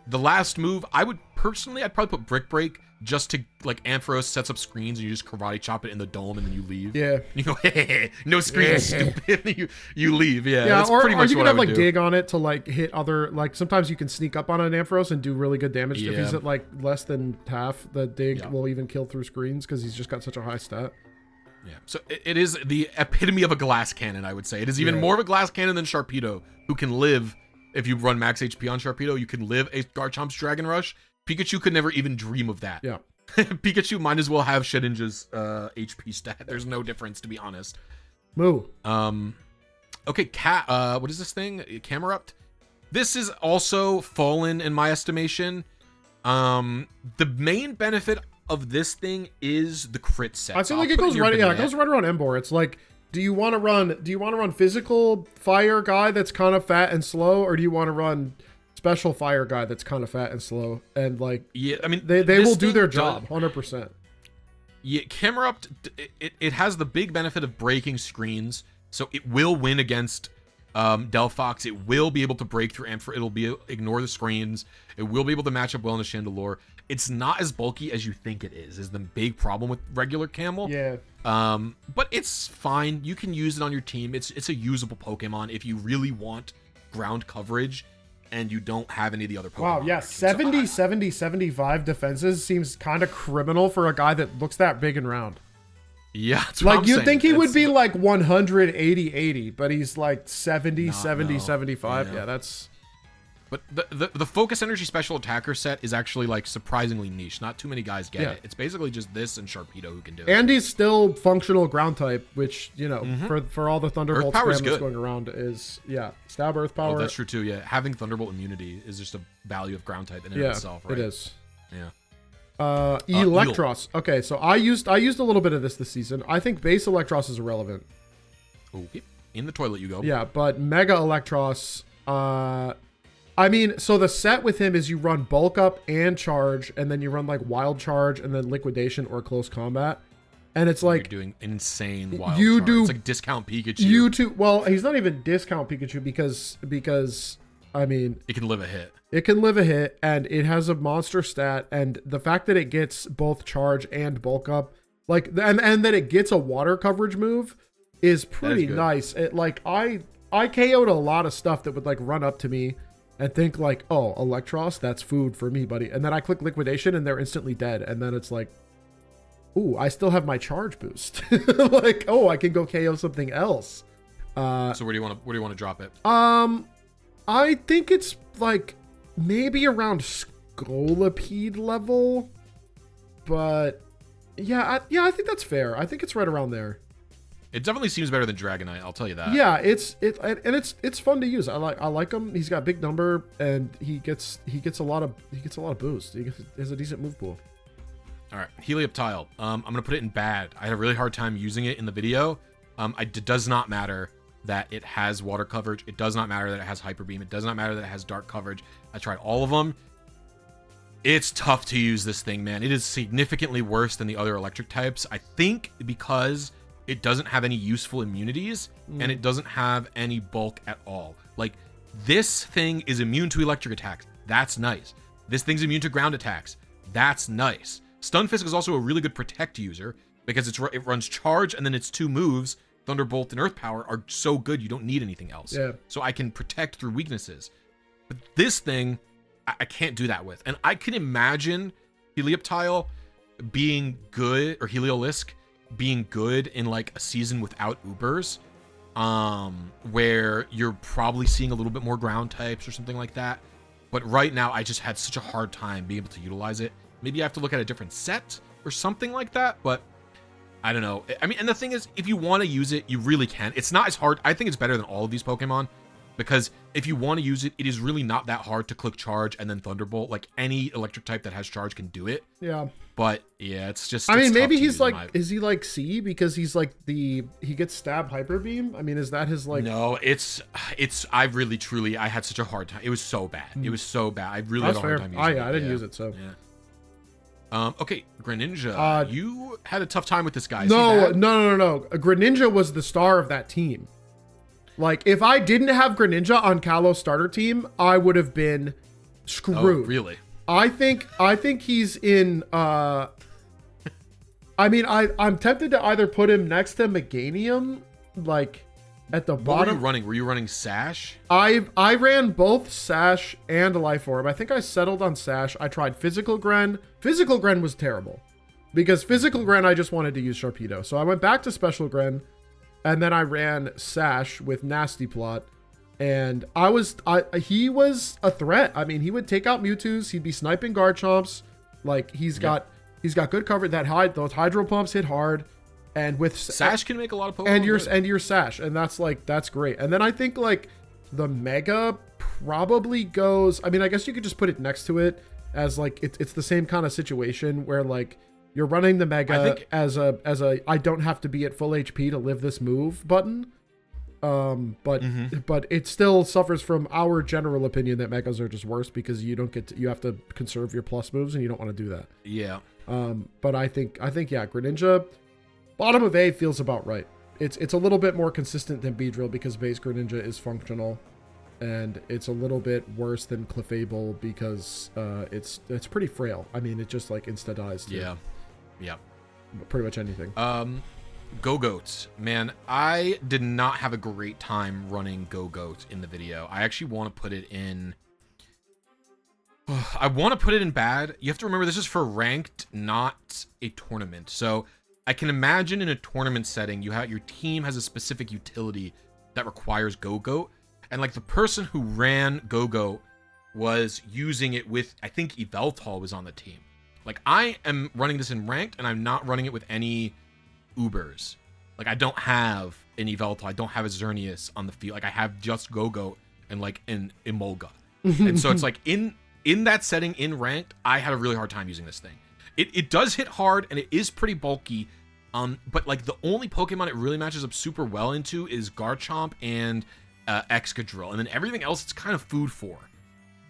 the last move, I'd probably put Brick Break just to, like, Ampharos sets up screens and you just karate chop it in the dome and then you leave. Yeah. You go, hey, no screens, stupid. you leave. Yeah, yeah, that's or, pretty much you what can I have would like do. dig on it to like hit other, like sometimes you can sneak up on an Ampharos and do really good damage. If he's at like less than half, the dig will even kill through screens because he's just got such a high stat. Yeah, so it is the epitome of a glass cannon, I would say. It is even more of a glass cannon than Sharpedo, who can live, if you run max HP on Sharpedo, you can live a Garchomp's Dragon Rush. Pikachu could never even dream of that. Yeah. Pikachu might as well have Shedinja's HP stat. There's no difference, to be honest. Moo. Okay, what is this thing? Camerupt? This is also fallen in my estimation. The main benefit of this thing is the crit set. I feel like it goes right. Yeah, it goes right around Embor. It's like, do you want to run physical fire guy that's kind of fat and slow, or do you want to run special fire guy that's kind of fat and slow? And like, yeah, I mean, they will do their job 100%. Yeah, Camerupt, it has the big benefit of breaking screens, so it will win against Delphox. It will be able to break through Ampharos. It'll be ignore the screens. It will be able to match up well in the Chandelure. It's not as bulky as you think it is the big problem with regular Camel. Yeah. But it's fine. You can use it on your team. It's a usable Pokemon if you really want ground coverage and you don't have any of the other Pokemon. Wow, yeah, 70, 75 defenses seems kind of criminal for a guy that looks that big and round. Yeah, that's what like I'm you'd saying. think he would be like 180, 80, but he's like 70, 75. Yeah, that's... But the Focus Energy Special Attacker set is actually like surprisingly niche. Not too many guys get it. It's basically just this and Sharpedo who can do it. And he's still functional ground type, which, you know, for all the Thunderbolt spam that's going around is, Stab, Earth Power. Oh, that's true too, yeah. Having Thunderbolt immunity is just a value of ground type in and of itself, right? It is. Yeah. Electros. Okay, so I used a little bit of this season. I think base Electros is irrelevant. Okay. In the toilet you go. Yeah, but Mega Electros, I mean, so the set with him is you run Bulk Up and Charge, and then you run like Wild Charge and then Liquidation or Close Combat. And it's like... You're doing insane Wild you Charge. do... It's like Discount Pikachu. Well, he's not even Discount Pikachu because I mean... It can live a hit. It can live a hit, and it has a monster stat, and the fact that it gets both Charge and Bulk Up, like, and that it gets a water coverage move is pretty nice. It, like, I KO'd a lot of stuff that would, like, run up to me and think like, oh, Electros, that's food for me, buddy. And then I click Liquidation and they're instantly dead. And then it's like, ooh, I still have my charge boost. Like, oh, I can go KO something else. So where do you want to drop it? I think it's like maybe around Scolipede level, but yeah, I think that's fair. I think it's right around there. It definitely seems better than Dragonite, I'll tell you that. Yeah, it's fun to use. I like him. He's got big number and he gets a lot of boost. He has a decent move pool. All right, Helioptile. I'm gonna put it in bad. I had a really hard time using it in the video. It does not matter that it has water coverage. It does not matter that it has Hyper Beam. It does not matter that it has dark coverage. I tried all of them. It's tough to use this thing, man. It is significantly worse than the other electric types. I think because it doesn't have any useful immunities and it doesn't have any bulk at all. Like, this thing is immune to electric attacks. That's nice. This thing's immune to ground attacks. That's nice. Stunfisk is also a really good protect user because it runs charge and then its two moves, Thunderbolt and Earth Power, are so good you don't need anything else. Yeah. So I can protect through weaknesses. But this thing, I can't do that with. And I can imagine Helioptile being good, or Heliolisk being good in like a season without Ubers, where you're probably seeing a little bit more ground types or something like that. But right now, I just had such a hard time being able to utilize it. Maybe I have to look at a different set or something like that, but I don't know. I mean, and the thing is, if you want to use it, you really can. It's not as hard. I think it's better than all of these Pokemon, because if you want to use it, it is really not that hard to click Charge and then Thunderbolt. Like, any electric type that has Charge can do it. Yeah. But yeah, it's just... I mean, maybe he's like... Is he like C? Because he's like he gets Stab Hyper Beam? I mean, is that his like... No, it's... I really, truly... I had such a hard time. It was so bad. It was so bad. I really had a hard time using it. I didn't use it, so... Yeah. Okay, Greninja. You had a tough time with this guy. No. Greninja was the star of that team. Like, if I didn't have Greninja on Kalos starter team, I would have been screwed. Oh, really? I think he's in, I mean, I'm tempted to either put him next to Meganium, like, at the bottom. What were you running? Were you running Sash? I ran both Sash and Life Orb. I think I settled on Sash. I tried Physical Gren. Physical Gren was terrible. Because Physical Gren, I just wanted to use Sharpedo. So I went back to Special Gren, and then I ran Sash with Nasty Plot. And he was a threat. I mean, he would take out Mewtwo's. He'd be sniping Garchomps. Like, he's got good cover. Those Hydro Pumps hit hard. And with Sash can make a lot of Pokemon. And your Sash, and that's great. And then I think like the Mega probably goes. I mean, I guess you could just put it next to it as like it's the same kind of situation where like you're running the Mega as a I don't have to be at full HP to live this move button. But it still suffers from our general opinion that Megas are just worse because you have to conserve your plus moves and you don't want to do that. Yeah. But I think yeah, Greninja. Bottom of A feels about right. It's a little bit more consistent than Beedrill because base Greninja is functional, and it's a little bit worse than Clefable because it's pretty frail. I mean, it just like insta dies too. Yeah. Pretty much anything. Go-Goats. Man, I did not have a great time running Go-Goats in the video. I actually want to put it in... I want to put it in bad. You have to remember this is for ranked, not a tournament. So I can imagine in a tournament setting, your team has a specific utility that requires Go-Goat. And like the person who ran Go-Goat was using it with, I think Yveltal was on the team. Like I am running this in ranked and I'm not running it with any Ubers. Like I don't have an Yveltal, I don't have a Xerneas on the field. Like I have just Go-Goat and like an Emolga. And so it's like in that setting in ranked, I had a really hard time using this thing. It does hit hard and it is pretty bulky. But like the only Pokemon it really matches up super well into is Garchomp and Excadrill. And then everything else it's kind of food for.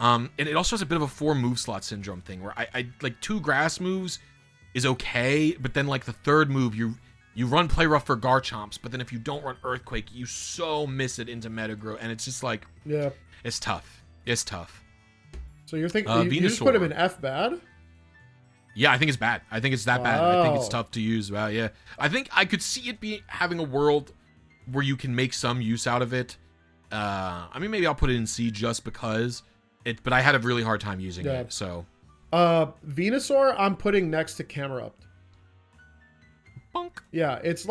And it also has a bit of a 4 move slot syndrome thing where I like 2 grass moves is okay, but then like the 3rd move you run Play Rough for Garchomps, but then if you don't run Earthquake, you so miss it into Metagrow, and it's just like it's tough. It's tough. So you're thinking you just put him in F bad? Yeah, I think it's bad. I think it's that bad. I think it's tough to use. Well, yeah. I think I could see it having a world where you can make some use out of it. I mean, maybe I'll put it in C just because but I had a really hard time using it, so. Venusaur, I'm putting next to Camerupt. Bunk. Yeah, it's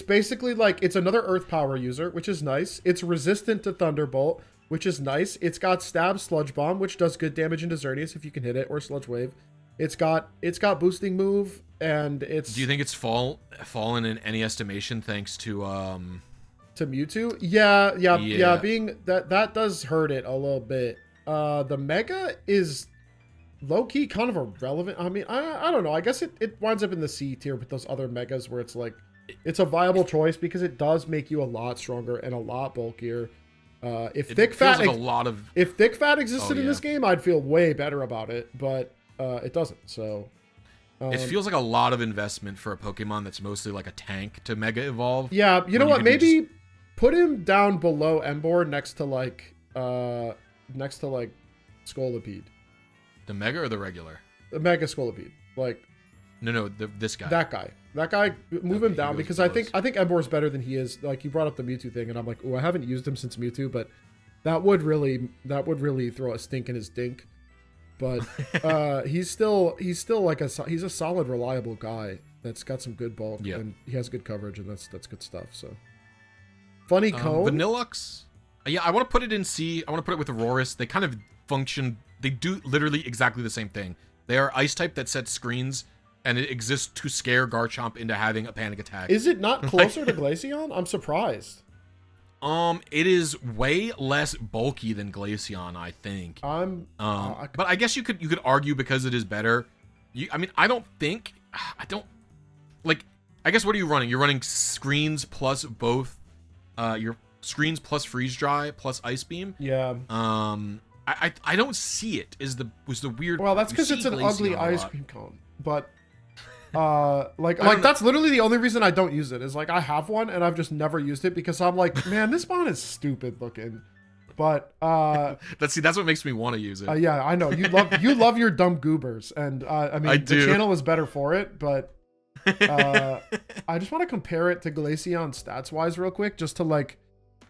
basically like, it's another Earth Power user, which is nice. It's resistant to Thunderbolt, which is nice. It's got Stab Sludge Bomb, which does good damage into Xerneas if you can hit it, or Sludge Wave. It's got boosting move, and it's... Do you think it's fallen in any estimation thanks to Mewtwo? Yeah, being that does hurt it a little bit. The Mega is low-key kind of irrelevant. I mean, I don't know. I guess it winds up in the C tier with those other Megas where it's like, it's a viable choice because it does make you a lot stronger and a lot bulkier. If Thick Fat existed in this game, I'd feel way better about it, but it doesn't. So it feels like a lot of investment for a Pokemon that's mostly like a tank to Mega Evolve. Yeah, you know what? Maybe put him down below Emboar next to like Scolipede. The Mega or the regular? The Mega Scolipede. Like no, this guy. That guy. Move him down because I think Emboar's better than he is. Like you brought up the Mewtwo thing, and I'm like, oh, I haven't used him since Mewtwo, but that would really throw a stink in his dink. But he's still like he's a solid, reliable guy that's got some good bulk and he has good coverage, and that's good stuff. So funny Cone. Vanillux. Yeah, I want to put it in C. I want to put it with Aurorus. They kind of function. They do literally exactly the same thing. They are ice type that sets screens, and it exists to scare Garchomp into having a panic attack. Is it not closer to Glaceon? I'm surprised. It is way less bulky than Glaceon, I think. But I guess you could argue because it is better. I guess what are you running? You're running screens plus both, your screens plus freeze dry plus ice beam. Yeah. I don't see it. Was the weird. Well, that's because it's an ugly ice cream cone. But Like that's literally the only reason I don't use it is like I have one and I've just never used it because I'm like, man, this mon is stupid looking. But that's what makes me want to use it. Yeah, I know you love your dumb goobers, and I mean the channel is better for it, but I just want to compare it to Glaceon stats wise real quick, just to like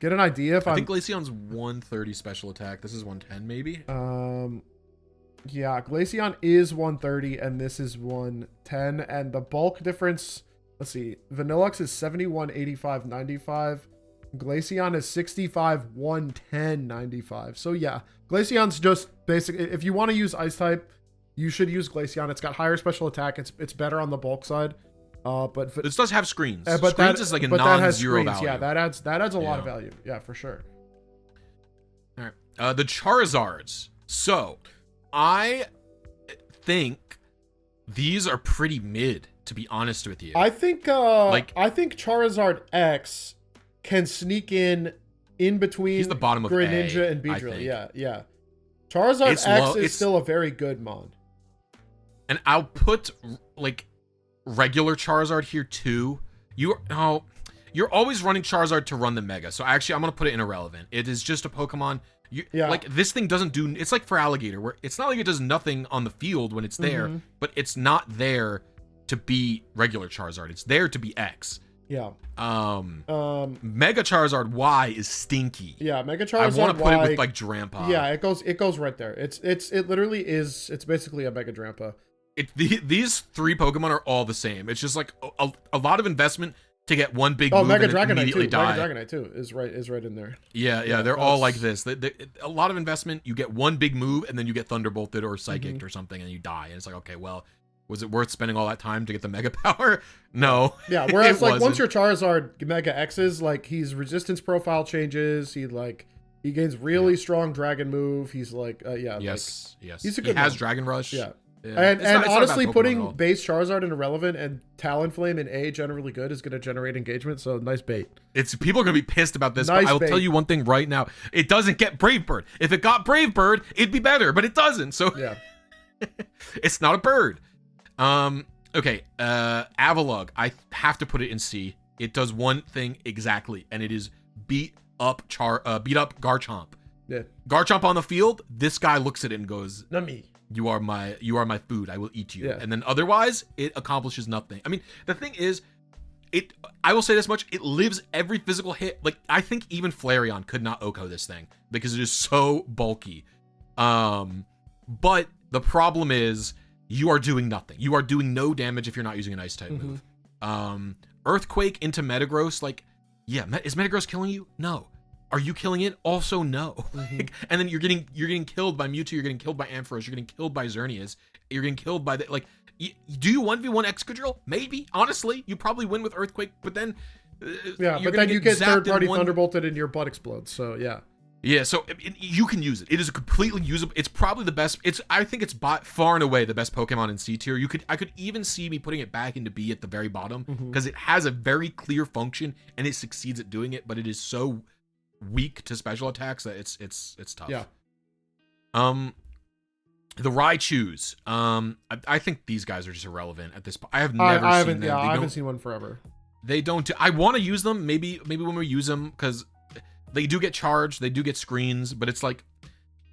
get an idea. If I think Glaceon's 130 special attack. This is 110 maybe. Yeah, Glaceon is 130 and this is 110, and the bulk difference. Let's see, Vanillux is 71, 85, 95. Glaceon is 65, 110, 95. So yeah, Glaceon's just basic. If you want to use Ice type, you should use Glaceon. It's got higher special attack. It's better on the bulk side. But this does have screens. But screens is like a non-zero value. Yeah, that adds a lot of value. Yeah, for sure. All right, the Charizards. So I think these are pretty mid, to be honest with you. I think Charizard X can sneak in between. He's the bottom of Greninja and Beedrill. Yeah. Charizard X is still a very good mon. And I'll put like regular Charizard here too. You're always running Charizard to run the Mega. So actually, I'm gonna put it in irrelevant. It is just a Pokemon. Like this thing doesn't do. It's like for Alligator, where it's not like it does nothing on the field when it's there, but it's not there to be regular Charizard. It's there to be X. Yeah. Mega Charizard Y is stinky. Yeah, Mega Charizard Y. I want to put it with like Drampa. Yeah, it goes right there. It literally is. It's basically a Mega Drampa. These three Pokemon are all the same. It's just like a lot of investment to get one big move Mega and Dragonite immediately too. die. Mega Dragonite too is right in there. Yeah, they're all like this. A lot of investment. You get one big move and then you get Thunderbolted or Psychic or something and you die. And it's like, okay, well, was it worth spending all that time to get the Mega Power? No. Yeah, whereas like once your Charizard Mega X's, like his resistance profile changes. He gains really strong Dragon move. He's like yes. He's a good. He has Dragon Rush. Yeah. And honestly, putting base Charizard in Irrelevant and Talonflame in A generally good is going to generate engagement. So nice bait. People are going to be pissed about this. But I will tell you one thing right now: it doesn't get Brave Bird. If it got Brave Bird, it'd be better, but it doesn't. So yeah, it's not a bird. Okay. Avalugg. I have to put it in C. It does one thing exactly, and it is beat up Garchomp. Yeah. Garchomp on the field. This guy looks at it and goes, "Not me. You are my food. I will eat you." Yeah. And then otherwise, it accomplishes nothing. I mean, the thing is, I will say this much: it lives every physical hit. Like I think even Flareon could not OHKO this thing because it is so bulky. But the problem is, you are doing nothing. You are doing no damage if you're not using an Ice type move. Earthquake into Metagross. Like, yeah, is Metagross killing you? No. Are you killing it? Also, no. And then you're getting killed by Mewtwo. You're getting killed by Ampharos. You're getting killed by Xerneas. You're getting killed by do you 1v1 Excadrill? Maybe. Honestly, you probably win with Earthquake, but then but then you get third-party Thunderbolted and your butt explodes. So yeah. Yeah, so you can use it. It is a completely usable. It's probably the best. I think it's far and away the best Pokemon in C tier. I could even see me putting it back into B at the very bottom because it has a very clear function and it succeeds at doing it, but it is so weak to special attacks that it's tough. Yeah. The Raichus. I think these guys are just irrelevant at this point. I haven't seen them. Yeah, I haven't seen one forever. They don't. I want to use them. Maybe when we use them, because they do get charged. They do get screens, but it's like,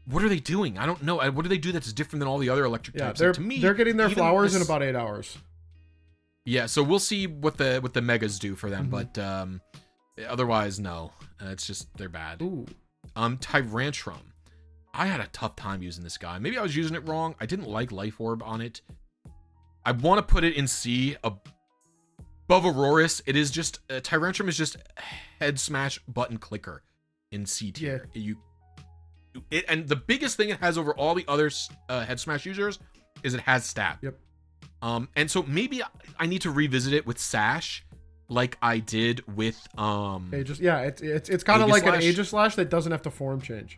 what are they doing? I don't know. What do they do that's different than all the other electric types? Yeah, to me, they're getting their flowers in about 8 hours. Yeah, so we'll see what the megas do for them, but otherwise, no. It's just they're bad. Ooh. Tyrantrum. I had a tough time using this guy. Maybe I was using it wrong. I didn't like Life Orb on it. I want to put it in C above Aurorus. It is just Tyrantrum is just head smash button clicker in C tier. Yeah. And the biggest thing it has over all the other head smash users is it has stab. Yep. And so maybe I need to revisit it with Sash, like I did with it's kind of like an Aegislash that doesn't have to form change.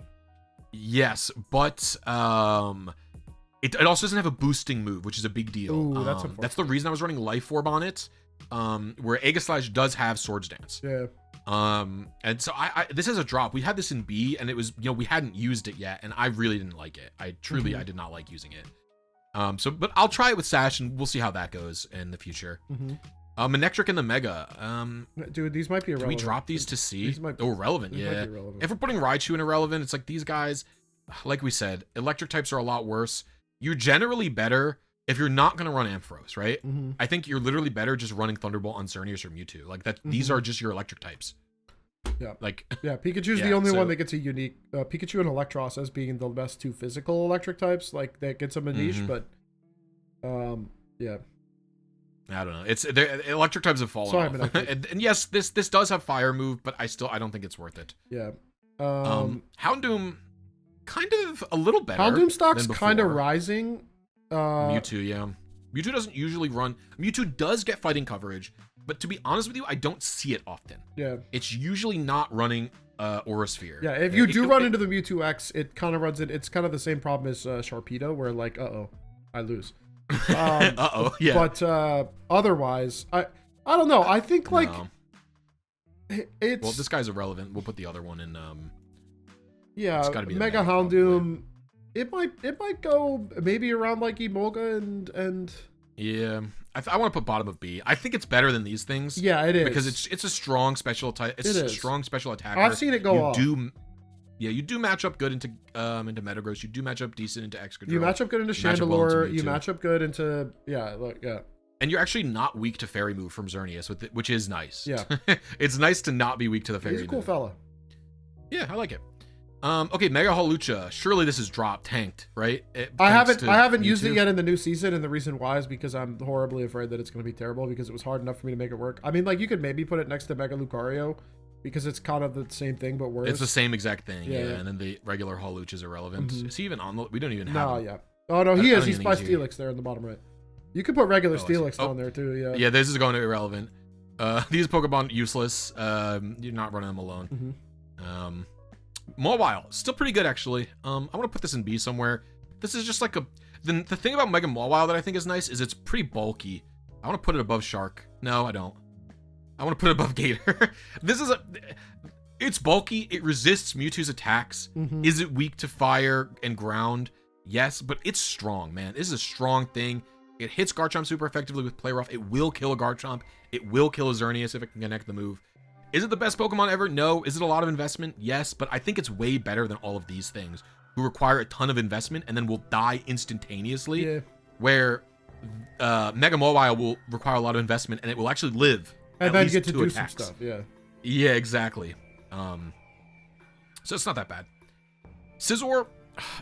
Yes, but it also doesn't have a boosting move, which is a big deal. Ooh, that's the reason I was running Life Orb on it. Where Aegislash does have Swords Dance. Yeah. And so I this is a drop. We had this in B, and it was we hadn't used it yet, and I really didn't like it. I did not like using it. But I'll try it with Sash, and we'll see how that goes in the future. Manectric and the Mega. Dude, these might be irrelevant. Do we drop these to C? These might be, relevant, these yeah. might be irrelevant. If we're putting Raichu in irrelevant, it's like these guys, like we said, electric types are a lot worse. You're generally better if you're not going to run Ampharos, right? I think you're literally better just running Thunderbolt on Xerneas or Mewtwo. Like that, these are just your electric types. Yeah. Like, yeah, Pikachu's the only one that gets a unique. Pikachu and Electros as being the best two physical electric types. Like that gets them a niche, but yeah. I don't know. It's electric types have fallen off. And yes, this does have fire move, but I don't think it's worth it. Yeah. Houndoom, kind of a little better. Houndoom stock's kind of rising. Mewtwo, yeah. Mewtwo doesn't usually run. Mewtwo does get fighting coverage, but to be honest with you, I don't see it often. Yeah. It's usually not running Aura Sphere. Yeah, if you do run into the Mewtwo X, it kind of runs it. It's kind of the same problem as Sharpedo, where like, I lose. Yeah. But otherwise, I don't know. I think like it's. Well, this guy's irrelevant. We'll put the other one in. Yeah, it's gotta be Mega Houndoom. It might go maybe around like Emolga and. Yeah, I want to put bottom of B. I think it's better than these things. Yeah, it is because it's a strong special type. It's a strong special attacker. I've seen it go off. You do match up good into Metagross. You do match up decent into Excadrill. You match up good into Chandelure. You match up good into And you're actually not weak to Fairy Move from Xerneas, which is nice. Yeah, it's nice to not be weak to the Fairy. He's a cool fella. Yeah, I like it. Okay, Mega Hawlucha. Surely this is tanked, right? I haven't used it yet in the new season, and the reason why is because I'm horribly afraid that it's going to be terrible because it was hard enough for me to make it work. I mean, like you could maybe put it next to Mega Lucario because it's kind of the same thing but worse. It's the same exact thing, yeah. And then the regular Hawlucha is irrelevant. Is he even on the? We don't even have. Yeah. Oh no, he is. He's by Steelix there in the bottom right. You could put regular Steelix down there too. Yeah. Yeah, this is going to irrelevant. These Pokemon useless. You're not running them alone. Mawile, still pretty good actually. I want to put this in B somewhere. This is just like the thing about Mega Mawile that I think is nice is it's pretty bulky. I want to put it above Shark. No, I don't. I want to put it above Gator. It's bulky. It resists Mewtwo's attacks. Is it weak to fire and ground? Yes, but it's strong, man. This is a strong thing. It hits Garchomp super effectively with Play Rough. It will kill a Garchomp. It will kill a Xerneas if it can connect the move. Is it the best Pokemon ever? No. Is it a lot of investment? Yes, but I think it's way better than all of these things who require a ton of investment and then will die instantaneously. Yeah. Where Mega Mawile will require a lot of investment and it will actually live. And then get to do some stuff, yeah. Yeah, exactly. So it's not that bad. Scizor,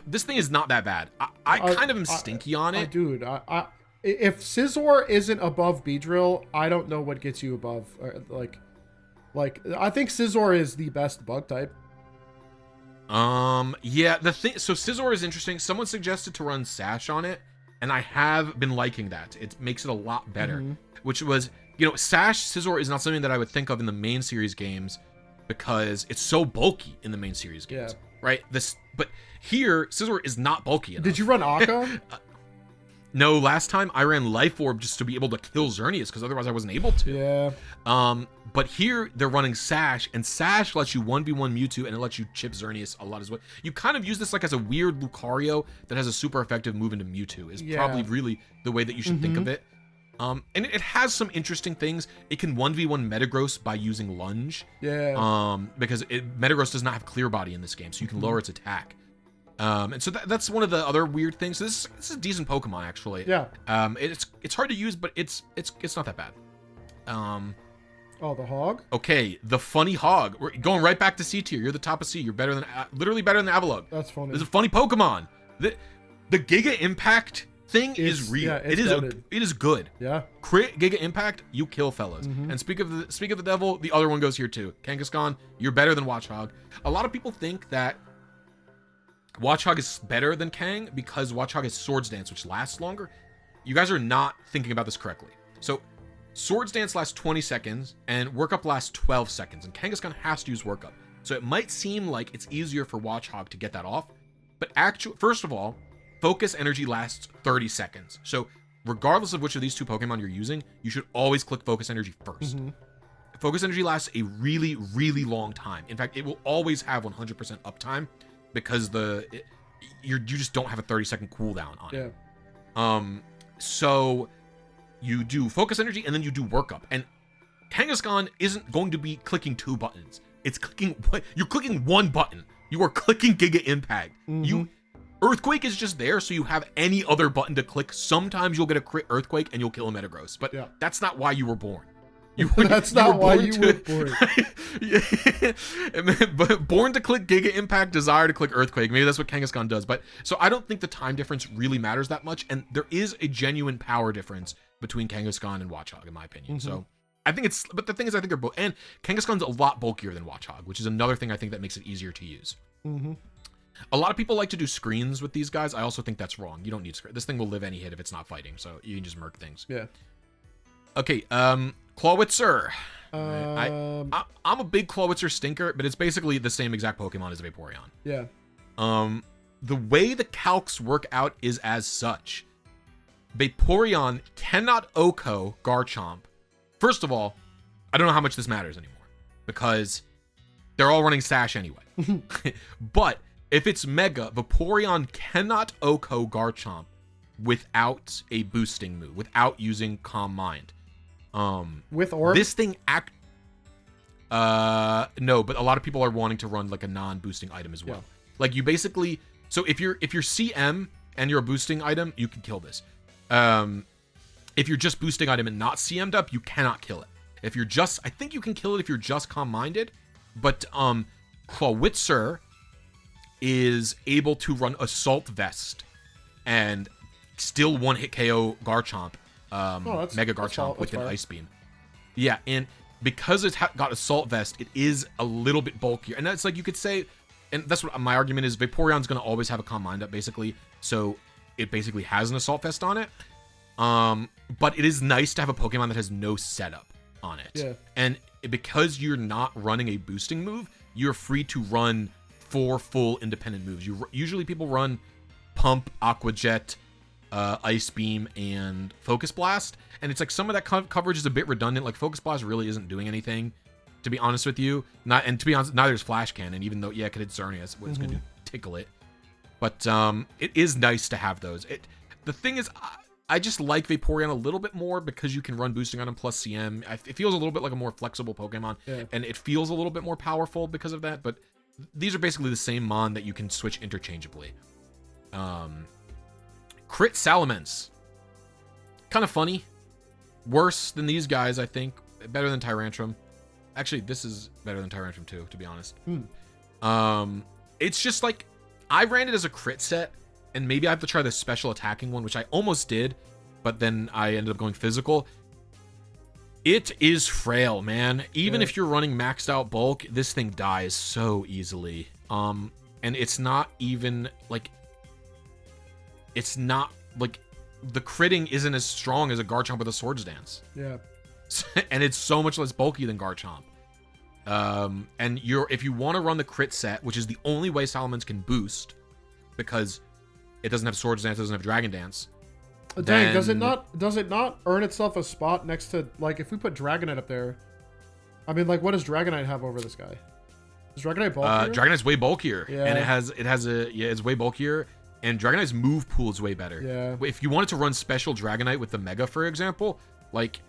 this thing is not that bad. I kind of am stinky on it. Dude, if Scizor isn't above Beedrill, I don't know what gets you above. Like, I think Scizor is the best bug type. Yeah, so Scizor is interesting. Someone suggested to run Sash on it, and I have been liking that. It makes it a lot better, which was, Sash Scizor is not something that I would think of in the main series games because it's so bulky in the main series games, right? But here, Scizor is not bulky enough. Did you run Akka? No, last time I ran Life Orb just to be able to kill Xerneas because otherwise I wasn't able to. Yeah. But here they're running Sash, and Sash lets you 1v1 Mewtwo and it lets you chip Xerneas a lot as well. You kind of use this like as a weird Lucario that has a super effective move into Mewtwo is probably really the way that you should think of it. And it has some interesting things. It can 1v1 Metagross by using Lunge. Yeah. Because Metagross does not have Clear Body in this game, so you can lower its attack. And so that's one of the other weird things. This is a decent Pokemon actually. Yeah. It's hard to use, but it's not that bad. Oh, the Hog. Okay, the funny Hog. We're going right back to C tier. You're the top of C. You're better than literally better than Avalugg. That's funny. This is a funny Pokemon. The Giga Impact thing is real. Yeah, it is good. Yeah. Crit Giga Impact, you kill fellas. And speak of the devil, the other one goes here too. Kangaskhan, you're better than Watchog. A lot of people think that Watchog is better than Kang because Watchog has Swords Dance, which lasts longer. You guys are not thinking about this correctly. So Swords Dance lasts 20 seconds and Work Up lasts 12 seconds, and Kangaskhan has to use Work Up. So it might seem like it's easier for Watchog to get that off, but first of all, Focus Energy lasts 30 seconds. So regardless of which of these two Pokemon you're using, you should always click Focus Energy first. Focus Energy lasts a really, really long time. In fact, it will always have 100% uptime because you just don't have a 30-second cooldown on it. So you do focus energy and then you do workup. And Kangaskhan isn't going to be clicking 2 buttons. You're clicking 1 button. You are clicking Giga Impact. Earthquake is just there so you have any other button to click. Sometimes you'll get a crit Earthquake and you'll kill a Metagross, but that's not why you were born. That's not why you were born. But born to click Giga Impact, desire to click Earthquake. Maybe that's what Kangaskhan does. But so I don't think the time difference really matters that much, and there is a genuine power difference between Kangaskhan and Watchog, in my opinion. So I think but the thing is, I think they're both, and Kangaskhan's a lot bulkier than Watchog, which is another thing I think that makes it easier to use. A lot of people like to do screens with these guys. I also think that's wrong. You don't need screen. This thing will live any hit if it's not fighting, so you can just murk things. Yeah. Okay, Clawitzer. I'm a big Clawitzer stinker, but it's basically the same exact Pokemon as Vaporeon. Yeah. The way the calcs work out is as such. Vaporeon cannot OHKO Garchomp. First of all, I don't know how much this matters anymore, because they're all running Sash anyway. But if it's Mega, Vaporeon cannot OHKO Garchomp without a boosting move, without using Calm Mind. With Orb? This thing no, but a lot of people are wanting to run like a non-boosting item as well. Like you basically, so if you're CM and you're a boosting item, you can kill this. If you're just boosting item and not CM'd up, you cannot kill it. If you're just, I think you can kill it if you're just calm-minded, but Clawitzer is able to run Assault Vest and still one-hit KO Garchomp, Mega Garchomp with an Ice Beam. Yeah, and because it's got Assault Vest, it is a little bit bulkier. And that's like, you could say, and that's what my argument is, Vaporeon's going to always have a Calm Mind up, basically, so it basically has an Assault Vest on it. But it is nice to have a Pokemon that has no setup on it. Yeah. And because you're not running a boosting move, you're free to run 4 full independent moves. Usually people run Pump, Aqua Jet, Ice Beam, and Focus Blast. And it's like some of that coverage is a bit redundant. Like Focus Blast really isn't doing anything, to be honest with you. To be honest, neither is Flash Cannon, even though, yeah, it could hit Xerneas. What it's going to do, tickle it. But it is nice to have those. The thing is, I just like Vaporeon a little bit more because you can run boosting on him plus CM. It feels a little bit like a more flexible Pokemon, and it feels a little bit more powerful because of that. But these are basically the same Mon that you can switch interchangeably. Crit Salamence. Kind of funny. Worse than these guys, I think. Better than Tyrantrum. Actually, this is better than Tyrantrum too, to be honest. It's just like, I ran it as a crit set, and maybe I have to try the special attacking one, which I almost did, but then I ended up going physical. It is frail, man. Even if you're running maxed out bulk, this thing dies so easily. And it's not even like, the critting isn't as strong as a Garchomp with a Swords Dance. Yeah. And it's so much less bulky than Garchomp. And if you want to run the crit set, which is the only way Salamence can boost, because it doesn't have Swords Dance, it doesn't have Dragon Dance. Dang, does it not earn itself a spot next to, like, if we put Dragonite up there? I mean, like, what does Dragonite have over this guy? Is Dragonite bulkier? Dragonite's way bulkier. Yeah. And it's way bulkier. And Dragonite's move pool is way better. Yeah. If you wanted to run special Dragonite with the Mega, for example, like,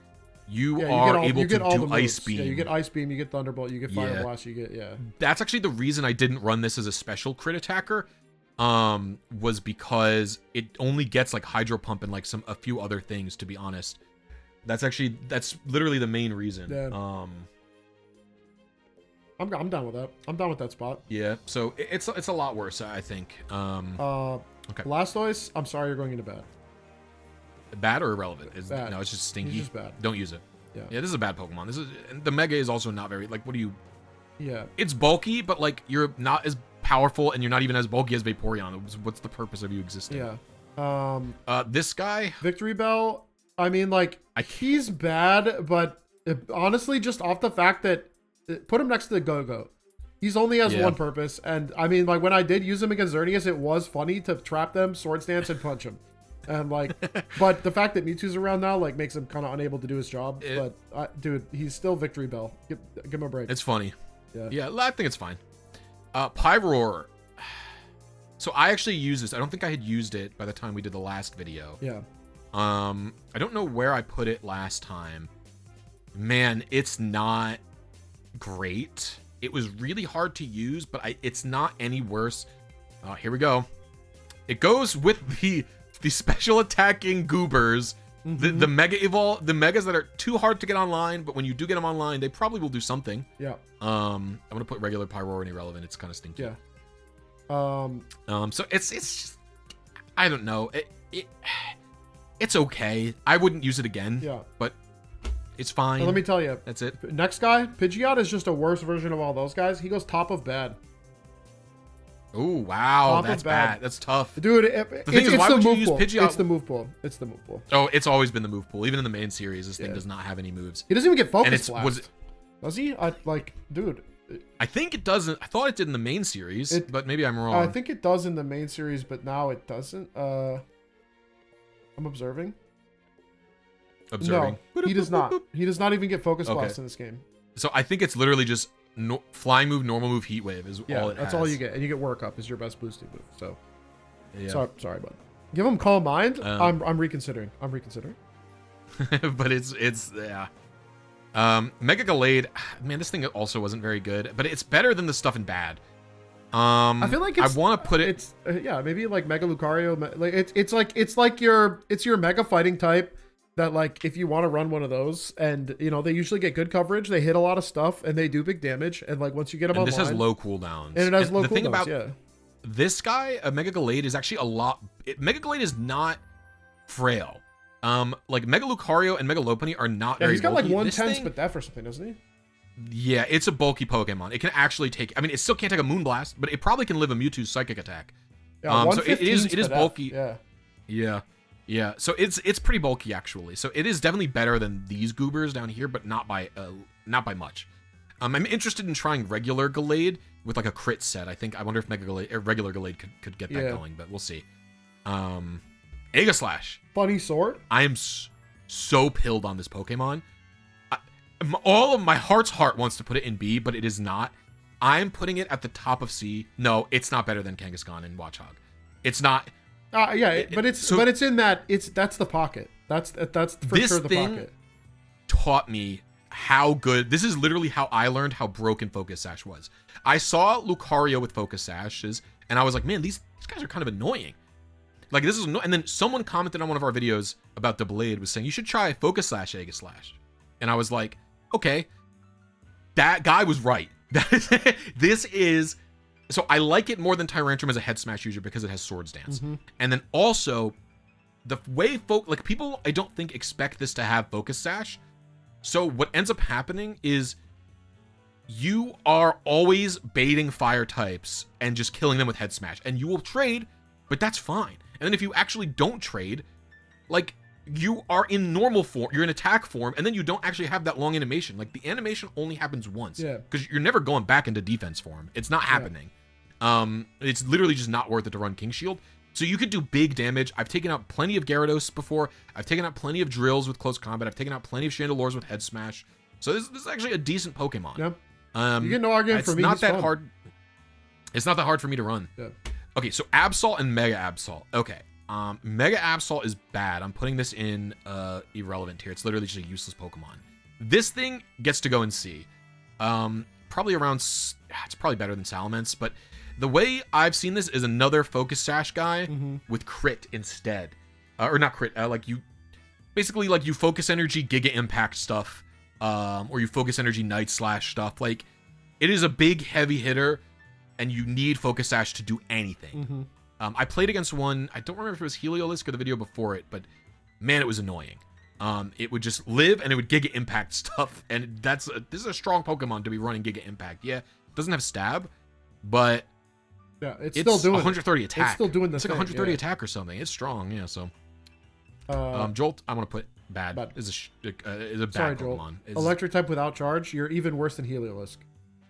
you are able to do Ice Beam. Yeah, you get Ice Beam, you get Thunderbolt, you get Fire Blast, you get, That's actually the reason I didn't run this as a special crit attacker, was because it only gets, like, Hydro Pump and, like, a few other things, to be honest. That's literally the main reason. Yeah. I'm down with that. I'm down with that spot. Yeah, so it's a lot worse, I think. Okay. Blastoise, I'm sorry, you're going into bad. Bad or irrelevant? Bad. No, it's just stinky. He's just bad. Don't use it. Yeah. Yeah, this is a bad Pokemon. The Mega is also not very, like, what do you... Yeah. It's bulky, but, like, you're not as powerful, and you're not even as bulky as Vaporeon. What's the purpose of you existing? Yeah. This guy... Victory Bell, I mean, like, he's bad, but honestly, just off the fact that... Put him next to the Go-Go. He's only has one purpose, and, I mean, like, when I did use him against Xerneas, it was funny to trap them, Swords Dance, and punch him. And, like, but the fact that Mewtwo's around now, like, makes him kind of unable to do his job. Dude, he's still Victory Bell. Give him a break. It's funny. Yeah. Yeah, I think it's fine. Pyroar. So I actually use this. I don't think I had used it by the time we did the last video. Yeah. I don't know where I put it last time. Man, it's not great. It was really hard to use, but it's not any worse. Here we go. It goes with the special attacking goobers, the mega evolve, the megas that are too hard to get online, but when you do get them online, they probably will do something. Yeah. I'm gonna put regular pyro and irrelevant. It's kind of stinky. Yeah. So it's just, I don't know. It's okay. I wouldn't use it again. Yeah. But it's fine. And let me tell you. That's it. Next guy, Pidgeot is just a worse version of all those guys. He goes top of bad. Oh, wow. Top That's of bad. bad. That's tough. Dude, the thing is, why would you use Pidgeot? It's the move pool. It's the move pool. Oh, it's always been the move pool. Even in the main series, this thing does not have any moves. He doesn't even get focus blast. Does he? Dude. I think it doesn't. I thought it did in the main series, but maybe I'm wrong. I think it does in the main series, but now it doesn't. I'm observing. Observing. No, he does not. He does not even get focus blast in this game. So I think it's literally just flying move, normal move, heat wave is all it has. That's all you get, and you get work up is your best boosting move. So, yeah. sorry, bud. Give him calm mind. I'm reconsidering. But it's yeah. Mega Gallade, man, this thing also wasn't very good, but it's better than the stuff in bad. I feel like I want to put it. It's maybe like Mega Lucario. Like it's like your Mega Fighting type. That like if you want to run one of those, and you know they usually get good coverage, they hit a lot of stuff, and they do big damage. And like once you get them online, this has low cooldowns. And it has low cooldowns. The thing about this guy, a Mega Gallade, is actually a lot. Mega Gallade is not frail. Like Mega Lucario and Mega Lopunny are not very. He's got bulky. like 1/10 but def or something, doesn't he? Yeah, it's a bulky Pokemon. It can actually take. I mean, it still can't take a Moonblast, but it probably can live a Mewtwo's Psychic Attack. Yeah, so it is bulky. Yeah. Yeah. So it's pretty bulky actually. So it is definitely better than these goobers down here, but not by much. I'm interested in trying regular Gallade with like a crit set. I wonder if regular Gallade could get that going, but we'll see. Aegislash. Funny sword. I am so pilled on this Pokemon. All of my heart's heart wants to put it in B, but it is not. I'm putting it at the top of C. No, it's not better than Kangaskhan and Watchog. It's not. But it's in that. That's the pocket. That's for sure the pocket. Taught me how good. This is literally how I learned how broken Focus Sash was. I saw Lucario with Focus Sashes, and I was like, man, these guys are kind of annoying. Like this is and then someone commented on one of our videos about the Blade was saying you should try Focus Slash Aegislash, and I was like, okay, that guy was right. This is. So I like it more than Tyrantrum as a head smash user because it has Swords Dance. And then also the way people I don't think expect this to have Focus Sash. So what ends up happening is you are always baiting fire types and just killing them with head smash, and you will trade, but that's fine. And then if you actually don't trade, like you are in normal form, you're in attack form, and then you don't actually have that long animation. Like the animation only happens once. Yeah. Because you're never going back into defense form. It's not happening. It's literally just not worth it to run King Shield. So you could do big damage. I've taken out plenty of Gyarados before. I've taken out plenty of Drills with close combat. I've taken out plenty of Chandelures with head smash. So this is actually a decent Pokemon. Yeah. You get no argument for me. It's not that hard. It's not that hard for me to run. Yeah. Okay, so Absol and Mega Absol. Okay. Mega Absol is bad. I'm putting this in irrelevant here. It's literally just a useless Pokemon. This thing gets to go in C. Probably around. It's probably better than Salamence, but the way I've seen this is another Focus Sash guy with crit instead, or not crit. Like you, basically like you Focus Energy Giga Impact stuff, or you Focus Energy Night Slash stuff. Like it is a big heavy hitter, and you need Focus Sash to do anything. I played against one. I don't remember if it was Heliolisk or the video before it, but man, it was annoying. It would just live and it would Giga Impact stuff, and this is a strong Pokemon to be running Giga Impact. Yeah, it doesn't have stab, but yeah, it's still doing 130 attack. It's still doing the It's like 130 attack or something. It's strong, yeah. So, Jolt, I'm gonna put bad. Is a bad Pokemon. Electric type without charge. You're even worse than Heliolisk.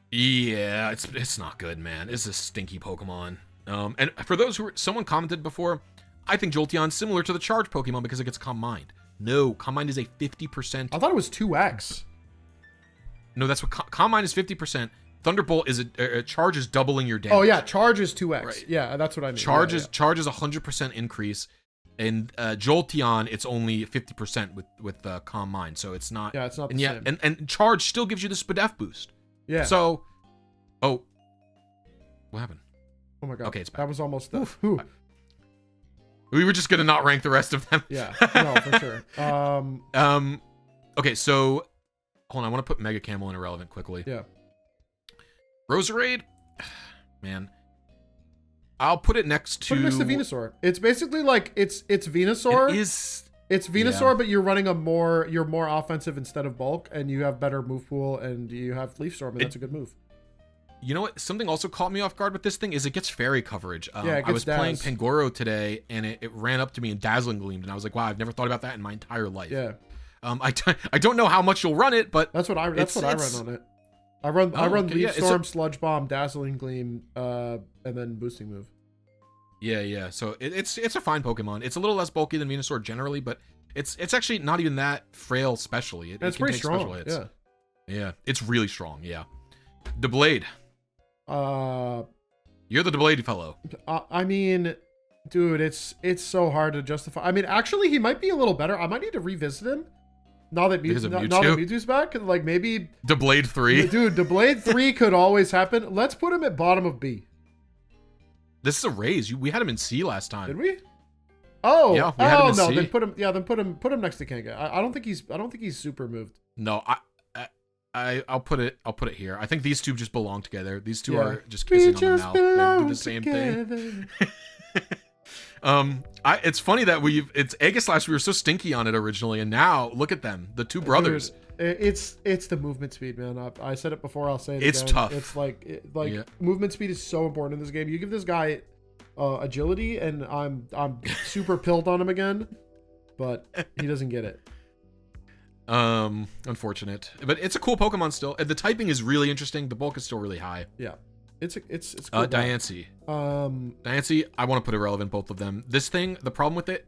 Yeah, it's not good, man. It's a stinky Pokemon. And for those someone commented before, I think Jolteon's similar to the charge Pokemon because it gets Calm Mind. No, Calm Mind is a 50%. I thought it was 2x. No, that's what Calm Mind is 50%. Thunderbolt is a charge is doubling your damage. Oh yeah, charge is 2x. Right. Yeah, that's what I mean. Charge Yeah, is 100% increase, and Jolteon it's only 50% with Calm Mind, so it's not. Yeah, it's not and the yeah, same. and charge still gives you the Spadef boost. Yeah. So, what happened? Oh my god. Okay, it's back. That was almost the. We were just gonna not rank the rest of them. Yeah. No, for sure. Okay, so hold on. I want to put Mega Camel in irrelevant quickly. Yeah. Roserade, man. I'll put it next to. Put it next to Venusaur. It's basically like it's Venusaur. It's Venusaur, but you're running you're more offensive instead of bulk, and you have better move pool, and you have Leaf Storm, and that's a good move. You know what? Something also caught me off guard with this thing is it gets fairy coverage. Yeah, it gets I was playing Daz. Pangoro today, and it ran up to me and Dazzling Gleamed, and I was like, wow, I've never thought about that in my entire life. Yeah. I don't know how much you'll run it, but That's what I run on it. I run okay, Leaf yeah, Storm, Sludge Bomb, Dazzling Gleam, and then boosting move. Yeah. So it's a fine Pokemon. It's a little less bulky than Venusaur generally, but it's actually not even that frail specially. It It's can pretty take strong. special hits. Yeah. Yeah, it's really strong. Yeah. The Blade. You're the Blade fellow. I mean, dude, it's so hard to justify. I mean, actually, he might be a little better. I might need to revisit him now that Because of now that Mewtwo? Mewtwo's back. Like maybe, The Blade 3. dude, the Blade 3 could always happen. Let's put him at bottom of B. This is a raise. We had him in C last time. Did we? Oh, Yeah, we had him in no, C. then put him. Yeah, then put him next to Kanga. I don't think he's super moved. No, I'll put it here. I think these two just belong together. These two Yeah. are just kissing on the mouth. They do the same thing. It's funny that it's Aegislash, we were so stinky on it originally, and now look at them, the two brothers. Dude, it's the movement speed, man. I said it before, I'll say it It's again. tough. It's like Yeah. movement speed is so important in this game. You give this guy agility, and I'm super pilled on him again, but he doesn't get it. Unfortunate, but it's a cool Pokemon still. The typing is really interesting. The bulk is still really high. Yeah, it's cool. Diancie. Diancie, I want to put irrelevant, both of them. This thing, the problem with it,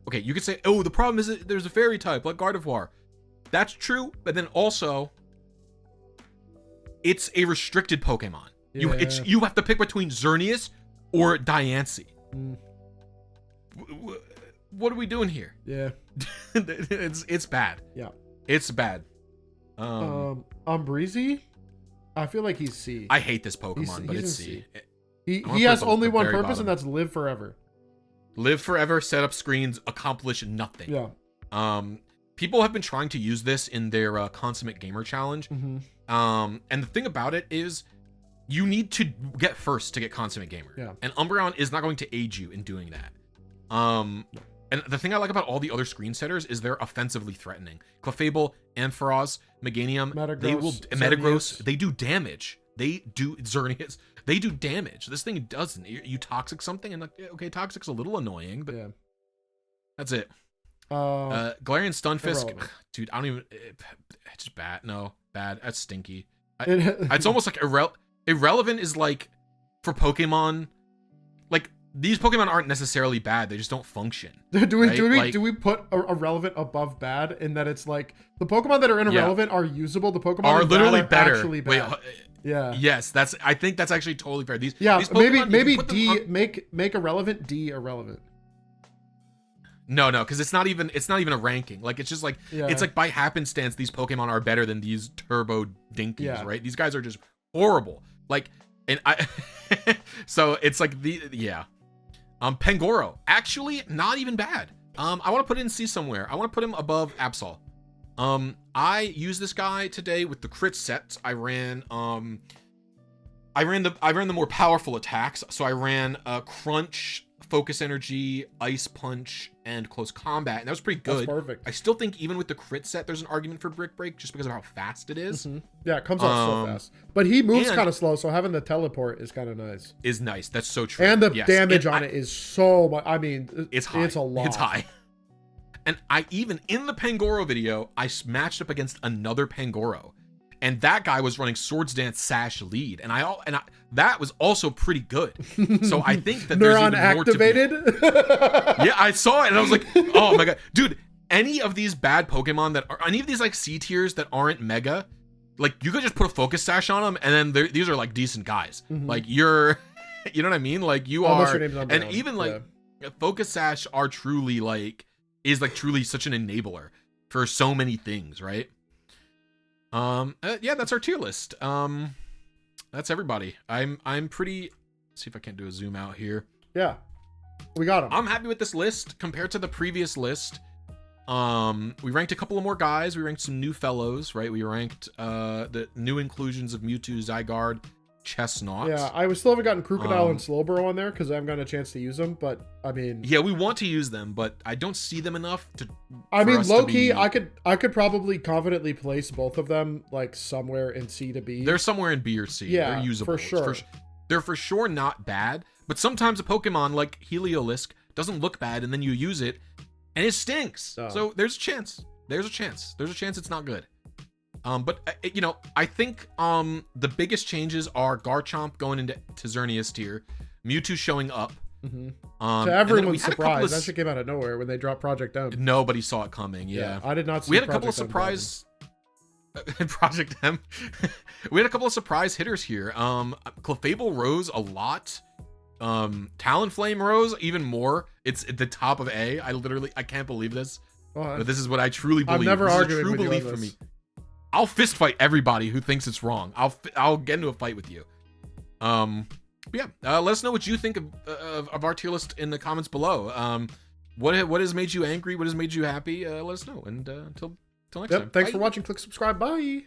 okay, you could say, oh, the problem is that there's a fairy type like Gardevoir. That's true, but then also it's a restricted Pokemon. Yeah. You have to pick between Xerneas or Diancie. What are we doing here? Yeah. It's bad. Yeah. It's bad. Umbreezy, I feel like he's C. I hate this Pokemon, but he's it's in C. He put has him only at the one very purpose, bottom. and that's live forever. Live forever, set up screens, accomplish nothing. Yeah. People have been trying to use this in their Consummate Gamer Challenge. Mm-hmm. And the thing about it is, you need to get first to get Consummate Gamer. Yeah. And Umbreon is not going to aid you in doing that. And the thing I like about all the other screen setters is they're offensively threatening. Clefable, Ampharos, Meganium, Metagross, they do damage. They do Xerneas. They do damage. This thing doesn't. You toxic something, and like, okay, toxic's a little annoying, but Yeah. that's it. Galarian Stunfisk, irrelevant. dude, I don't even. It's just bad. No, bad. That's stinky. It- It's almost like irrelevant is like for Pokemon. Like these Pokemon aren't necessarily bad. They just don't function. do right? we put irrelevant above bad in that it's like the Pokemon that are irrelevant are usable. The Pokemon Are that literally are better. Actually Wait, bad. Yeah. yes, I think that's actually totally fair. These Yeah. these Pokemon, maybe you can put them D on- make irrelevant D irrelevant. No, because it's not even a ranking. Like it's just like Yeah. it's like by happenstance these Pokemon are better than these Turbo Dinkies, Yeah. right? These guys are just horrible. Like, and I so it's like Pangoro, actually not even bad. I want to put it in C somewhere. I want to put him above Absol. I used this guy today with the crit sets. I ran the more powerful attacks. So I ran Crunch, Focus Energy, Ice Punch, and Close Combat, and that was pretty good. That's perfect. I still think even with the crit set, there's an argument for Brick Break just because of how fast it is. Mhm. Yeah, it comes out so fast. But he moves and- kind of slow, so having the teleport is kind of nice. Is nice. That's so true. And the Yes. damage And on it is so much. I mean, It's high. It's a lot. It's high. And I even in the Pangoro video, I matched up against another Pangoro, and that guy was running Swords Dance Sash lead, and I that was also pretty good. So I think that there's Neuron even more to be- activated. Yeah, I saw it and I was like, oh my god, dude! Any of these bad Pokemon any of these like C tiers that aren't Mega, like you could just put a focus sash on them, and then these are like decent guys. Mhm. Like you're, you know what I mean? Like you Almost are, your name's on and down. even like focus sash are truly like truly such an enabler for so many things, right? Yeah, that's our tier list. That's everybody. I'm pretty. Let's see if I can't do a zoom out here. Yeah, we got them. I'm happy with this list compared to the previous list. We ranked a couple of more guys. We ranked some new fellows, right? We ranked the new inclusions of Mewtwo, Zygarde, Chestnut. Yeah, I still haven't gotten Crocodile and Um, Slowbro on there because I haven't gotten a chance to use them. But I mean, Yeah, we want to use them, but I don't see them enough to. I for mean, us to low key, be- I could probably confidently place both of them like somewhere in C to B. They're somewhere in B or C. Yeah, They're usable. for sure. They're for sure not bad, but sometimes a Pokemon like Heliolisk doesn't look bad, and then you use it, and it stinks. Oh. So there's a chance. There's a chance it's not good. But you know, I think the biggest changes are Garchomp going into Xerneas tier, Mewtwo showing up. Mm-hmm. And To then everyone's we had a couple surprise, of that shit came out of nowhere when they dropped Project M. Nobody saw it coming. Yeah. I did not see. We had a couple of Project M surprise Project M. We had a couple of surprise hitters here. Clefable rose a lot. Talonflame rose even more. It's at the top of A. I can't believe this. Well, But this is what I truly believe. I'm never this arguing is a true with you belief on for me. this. I'll fist fight everybody who thinks it's wrong. I'll get into a fight with you. But yeah, let us know what you think of our tier list in the comments below. What has made you angry? What has made you happy? Let us know. And until next time. Thanks Bye. for watching. Click subscribe. Bye.